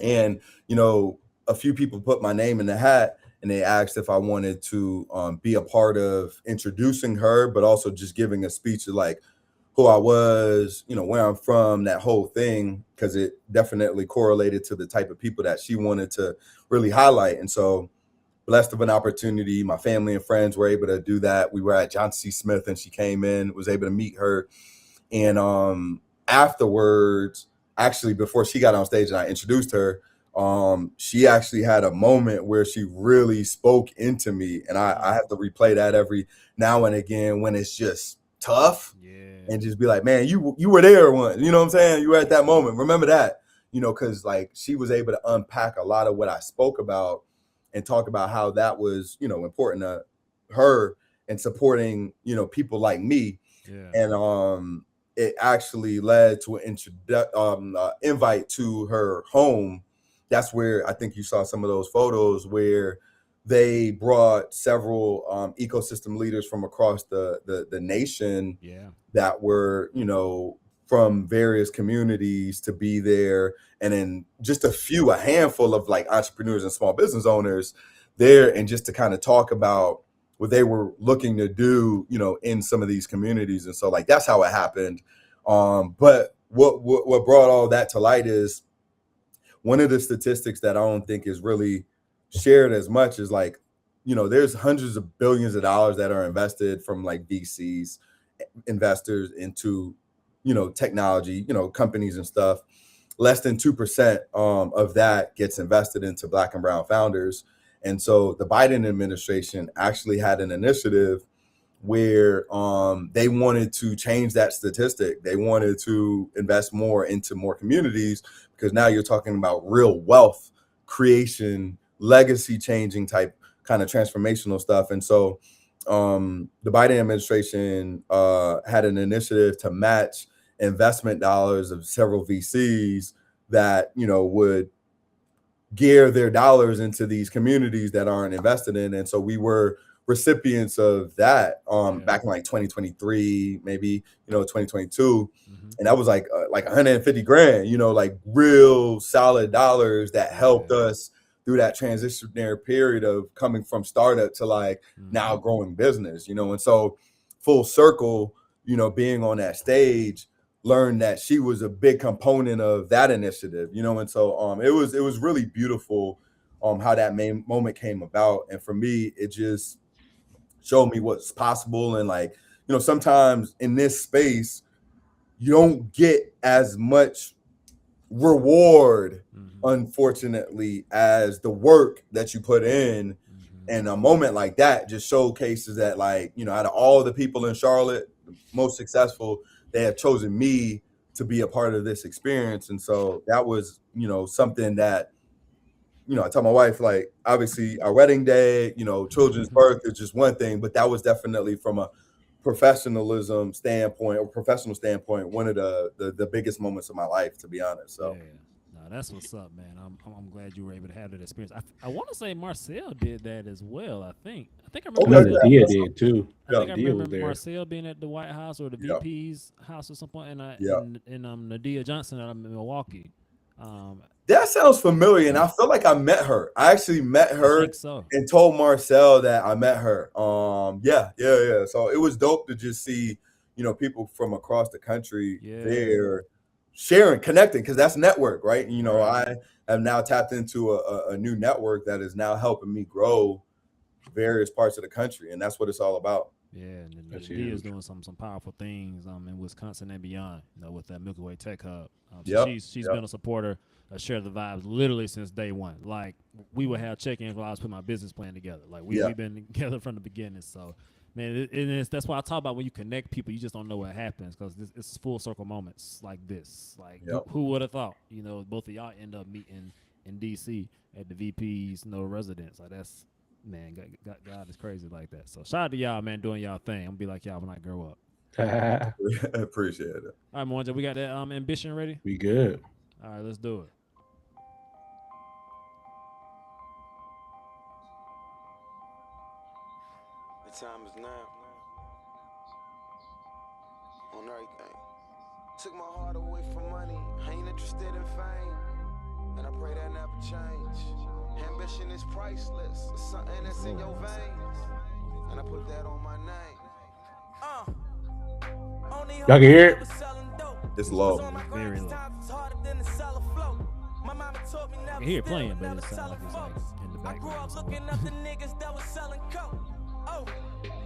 And a few people put my name in the hat, and they asked if I wanted to be a part of introducing her, but also just giving a speech of like who I was, where I'm from, that whole thing, because it definitely correlated to the type of people that she wanted to really highlight. And so, blessed of an opportunity, my family and friends were able to do that. We were at Johnson C. Smith, and she came in, was able to meet her. And afterwards, actually, before she got on stage and I introduced her, she actually had a moment where she really spoke into me. And I have to replay that every now and again when it's just tough. And just be like, man, you were there once, you know what I'm saying? You were at that moment. Remember that, because like she was able to unpack a lot of what I spoke about and talk about how that was, important to her and supporting, people like me. And it actually led to an invite to her home. That's where I think you saw some of those photos where they brought several ecosystem leaders from across the nation that were, from various communities to be there. And then just a handful of like entrepreneurs and small business owners there, and just to kind of talk about what they were looking to do, in some of these communities. And so like, that's how it happened. But what brought all that to light is one of the statistics that I don't think is really shared as much is like, there's hundreds of billions of dollars that are invested from like VCs, investors into, technology, companies and stuff. Less than 2% of that gets invested into Black and brown founders. And so the Biden administration actually had an initiative where they wanted to change that statistic. They wanted to invest more into more communities, because now you're talking about real wealth creation, legacy changing type kind of transformational stuff. And so the Biden administration had an initiative to match investment dollars of several VCs that, would gear their dollars into these communities that aren't invested in. And so we were recipients of that back in like 2023, maybe 2022. And that was like 150 grand, like real solid dollars that helped us through that transitionary period of coming from startup to like now growing business, and so full circle, being on that stage, learned that she was a big component of that initiative, and so it was really beautiful how that main moment came about. And for me, it just showed me what's possible. And like, sometimes in this space, you don't get as much reward, unfortunately, as the work that you put in. And a moment like that just showcases that, like, out of all the people in Charlotte, the most successful, they have chosen me to be a part of this experience. And so that was, something that, I tell my wife, like, obviously our wedding day, children's birth is just one thing, but that was definitely from a professional standpoint, one of the biggest moments of my life, to be honest. So no, that's what's up, man. I'm glad you were able to have that experience. I want to say Marcel did that as well. I think I remember. Okay, Nadia did too. I think I remember Marcel being at the White House or the VP's house or something, and Nadia Johnson in Milwaukee. That sounds familiar, and I feel like I met her. I actually met her and told Marcel that I met her. Yeah. So it was dope to just see, people from across the country there sharing, connecting, because that's network, right? I have now tapped into a new network that is now helping me grow various parts of the country, and that's what it's all about. Yeah, and Nadia is doing some powerful things in Wisconsin and beyond, with that Milky Way Tech Hub. So she's been a supporter of Share the Vibes literally since day one. Like, we would have check-ins while I was putting my business plan together. Like, we've been together from the beginning. So, man, that's why I talk about when you connect people, you just don't know what happens, because it's full circle moments like this. Like, who would have thought? Both of y'all end up meeting in D.C. at the VP's residence. Like, that's, man, God is crazy like that. So shout out to y'all, man, doing y'all thing. I'm gonna be like y'all when I grow up. Appreciate it. All right, Moanja, we got that ambition ready? We good. All right, let's do it. The time is now. On everything. Took my heart away from money. I ain't interested in fame. And I pray that never change. Ambition is priceless. It's something that's in your veins. And I put that on my name. Y'all can hear it? It's low. Very low. I can hear it playing, but it sounds like it's like in the background.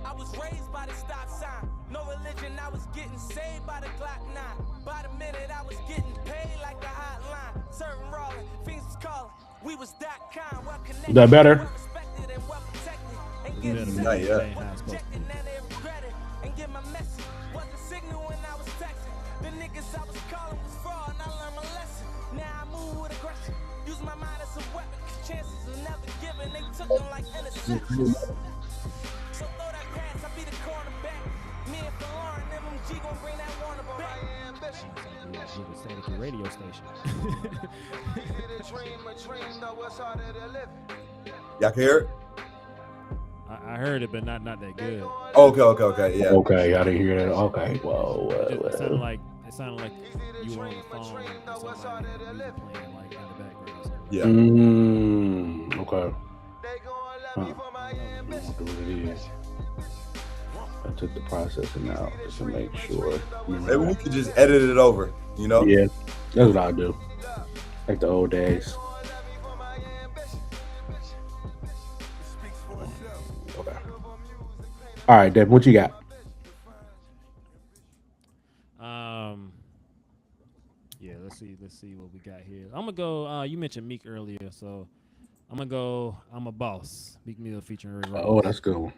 I was raised by the stop sign. No religion, I was getting saved by the Glock 9. By the minute, I was getting paid like a hotline. Certain rolling, things was calling. We was that kind. Well connected, That better? well respected, and well protected. And Yeah, getting Not yet. rejected, and they regret it. And get my message. Wasn't signal when I was texting. The niggas I was calling was fraud, and I learned my lesson. Now I move with aggression. Use my mind as a weapon, cause chances are never given. They took them like interceptions. So throw that pass, I be the cornerback. Me and Lauren, MMG gon' bring that Warner back. Yeah, you can say it at the radio station. Y'all can hear it? I heard it, but not that good. Okay. Yeah. Okay, y'all didn't hear that. Okay, whoa. It sounded like you were on the phone or somebody had music playing like in the background. So. Yeah. Okay. Huh. I wonder what it is. I took the processing out just to make sure. Maybe we could just edit it over, you know? Yeah, that's what I'll do. Like the old days. Okay. All right, Deb, what you got? Yeah, let's see what we got here. I'm gonna go. You mentioned Meek earlier, so I'm gonna go. I'm a boss. Meek Mill featuring Rick Ross. Oh, that's a good one.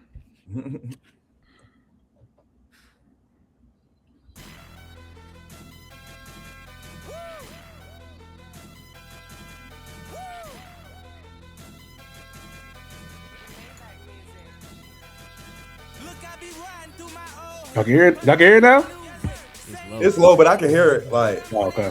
Y'all can hear it? Y'all can hear it now? It's low, but I can hear it. Like, Oh, okay.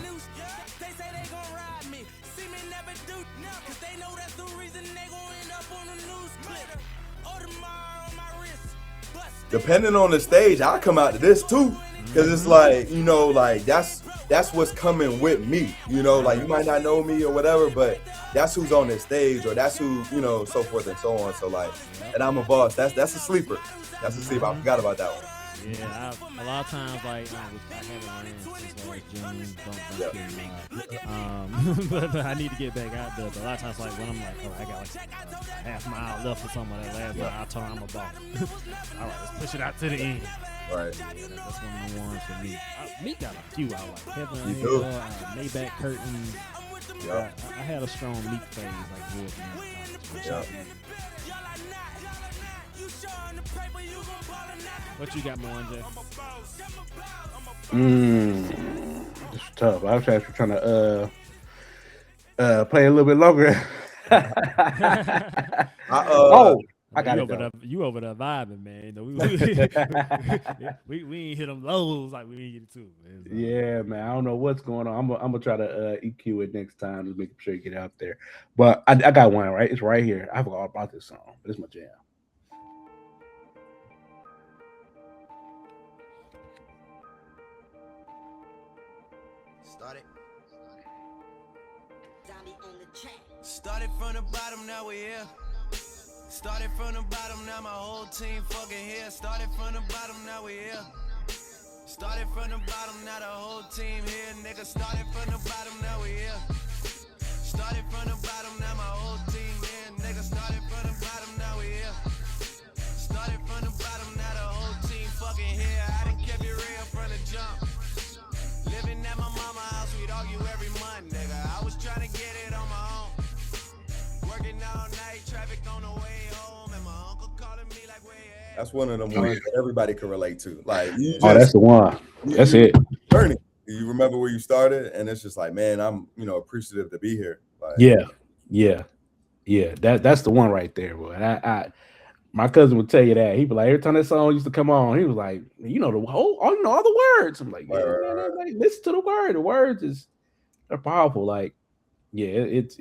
depending on the stage, I come out to this too, because it's like, you know, like that's what's coming with me. You know, like you might not know me or whatever, but that's who's on the stage, or that's who, you know, so forth and so on. So like, and I'm a boss. That's a sleeper. That's a sleeper. I forgot about that one. Yeah, a lot of times, like, I haven't ran since like June, don't get me wrong. But I need to get back out there. But a lot of times, like, when I'm like, oh, I got like a half mile left or something like that last mile, I turn, I'm a boss. All right, let's push it out to the end. Right. Yeah, that's one of the ones for me. Me got a few I like. Heaven You and do. Hell, Maybach curtains. Yep. I had a strong Meek phase, like towards the end. Yep. What you got, Moanja? It's tough. I was actually trying to play a little bit longer. I got it. You over there vibing, man. You know, we ain't hit them lows like we ain't hit it too. Man. Yeah, man. I don't know what's going on. I'm gonna try to EQ it next time to make sure you get out there. But I got one, right? It's right here. I forgot all about this song, but it's my jam. Started from the bottom, now we here. Started from the bottom, now my whole team fucking here. Started from the bottom, now we here. Started from the bottom, now the whole team here. Nigga, started from the bottom, now we here. Started from the bottom, now my whole team here. Nigga, started from the bottom, now we here. Started from the bottom, now the whole team fucking here. I done kept it real from the jump. Living at my mama's house, we'd argue every month, nigga. I was trying to get it on my own. Working all night, traffic on the way home, and my uncle calling me like, where you at? That's one of them ones that everybody can relate to. Like, you just, That's the one. That's it. Journey. You remember where you started, and it's just like, man, I'm, you know, appreciative to be here. Like, Yeah. That's the one right there, boy. And My cousin would tell you that. He'd be like, every time that song used to come on, he was like, you know the whole, you know all the words. I'm like, yeah, man, like, listen to the word. The words they're powerful. Like, yeah, that's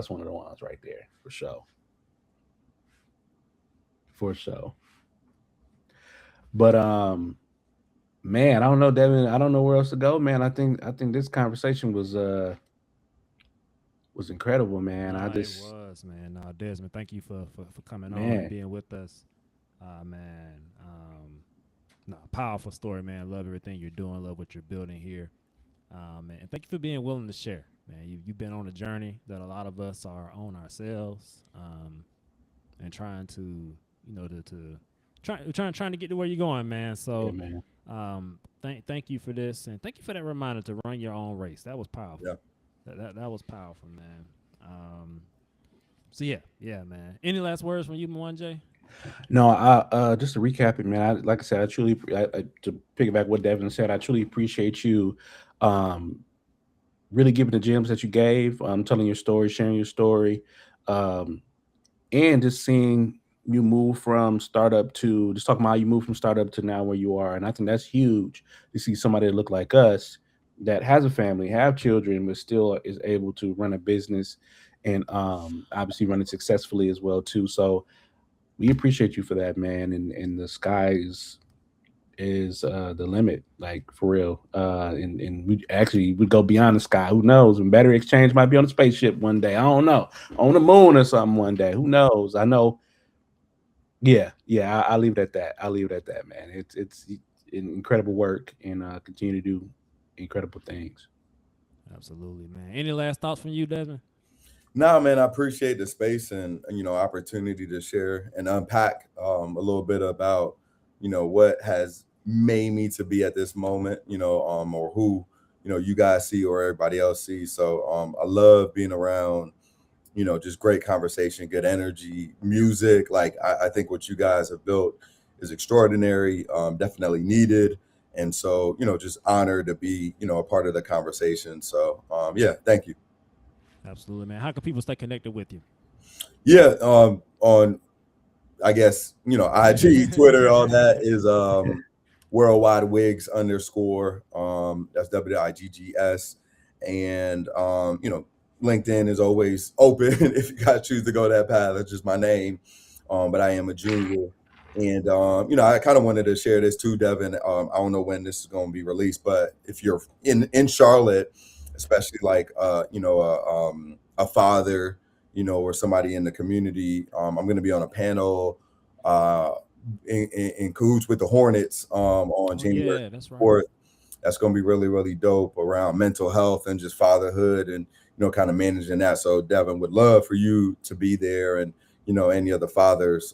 one of the ones right there for sure. For sure. But man, I don't know, Devin. I don't know where else to go, man. I think this conversation was incredible, man. It was, man. Desmond, thank you for coming on and being with us. Man, powerful story, man. Love everything you're doing. Love what you're building here. And thank you for being willing to share, man. You've been on a journey that a lot of us are on ourselves, and trying to, trying to get to where you're going, man. So, yeah, man. Thank you for this, and thank you for that reminder to run your own race. That was powerful. Yeah. That was powerful, man. So yeah, man. Any last words from you, Mwanje? No, I just to recap it, man. Like I said, I truly, to piggyback what Devin said, I truly appreciate you, really giving the gems that you gave, telling your story, sharing your story, and just seeing you move from startup to just talking about how you move from startup to now where you are. And I think that's huge to see somebody that look like us that has a family, have children, but still is able to run a business and obviously run it successfully as well too. So we appreciate you for that, man. And the sky is the limit, like for real. And we actually would go beyond the sky. Who knows? When BatteryXchange might be on a spaceship one day. I don't know. On the moon or something one day. Who knows? I know. Yeah. I'll leave it at that. Man. It's incredible work, and continue to do incredible things. Absolutely, man. Any last thoughts from you, Desmond? No, man, I appreciate the space and opportunity to share and unpack a little bit about what has made me to be at this moment, or who you guys see or everybody else sees. So I love being around just great conversation, good energy, music. Like I think what you guys have built is extraordinary, definitely needed. And so, just honored to be, a part of the conversation. So, yeah, thank you. Absolutely, man. How can people stay connected with you? Yeah, on, I guess, IG, Twitter, all that is Worldwide Wigs _. That's WIGGS. And, LinkedIn is always open if you guys choose to go that path. That's just my name. But I am a junior. And, I kind of wanted to share this too, Devin. I don't know when this is going to be released, but if you're in Charlotte, especially like, a father, or somebody in the community, I'm going to be on a panel in cahoots with the Hornets on January 4th. That's going to be really, really dope around mental health and just fatherhood and, kind of managing that. So Devin, would love for you to be there, and, any other fathers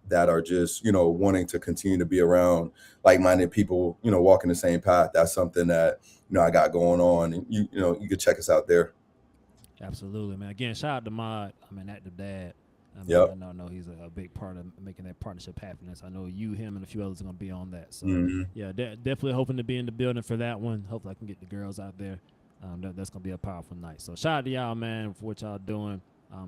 that are just, wanting to continue to be around like-minded people, walking the same path. That's something that, I got going on, and you could check us out there. Absolutely, man. Again, shout out to Mod. Active Dad. Yep. I know he's a big part of making that partnership happen. So I know you, him, and a few others are going to be on that. So, yeah, definitely hoping to be in the building for that one. Hopefully I can get the girls out there. That's going to be a powerful night. So shout out to y'all, man, for what y'all doing.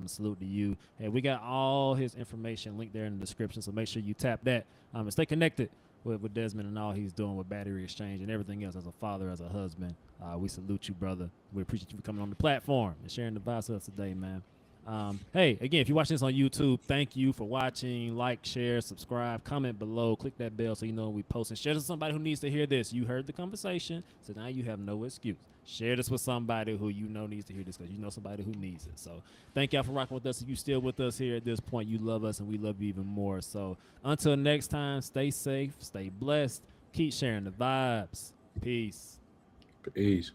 Salute to you. Hey, we got all his information linked there in the description, so make sure you tap that and stay connected with Desmond and all he's doing with BatteryXchange and everything else as a father, as a husband. We salute you, brother. We appreciate you for coming on the platform and sharing the vibes with us today, man. Hey, again, if you're watching this on YouTube, thank you for watching. Like, share, subscribe, comment below, click that bell so you know when we post, and share this with somebody who needs to hear this. You heard the conversation, so now you have no excuse. Share this with somebody who needs to hear this, because you know somebody who needs it. So thank y'all for rocking with us. If you still with us here at this point, you love us and we love you even more. So until next time, stay safe, stay blessed, keep sharing the vibes. Peace. Peace.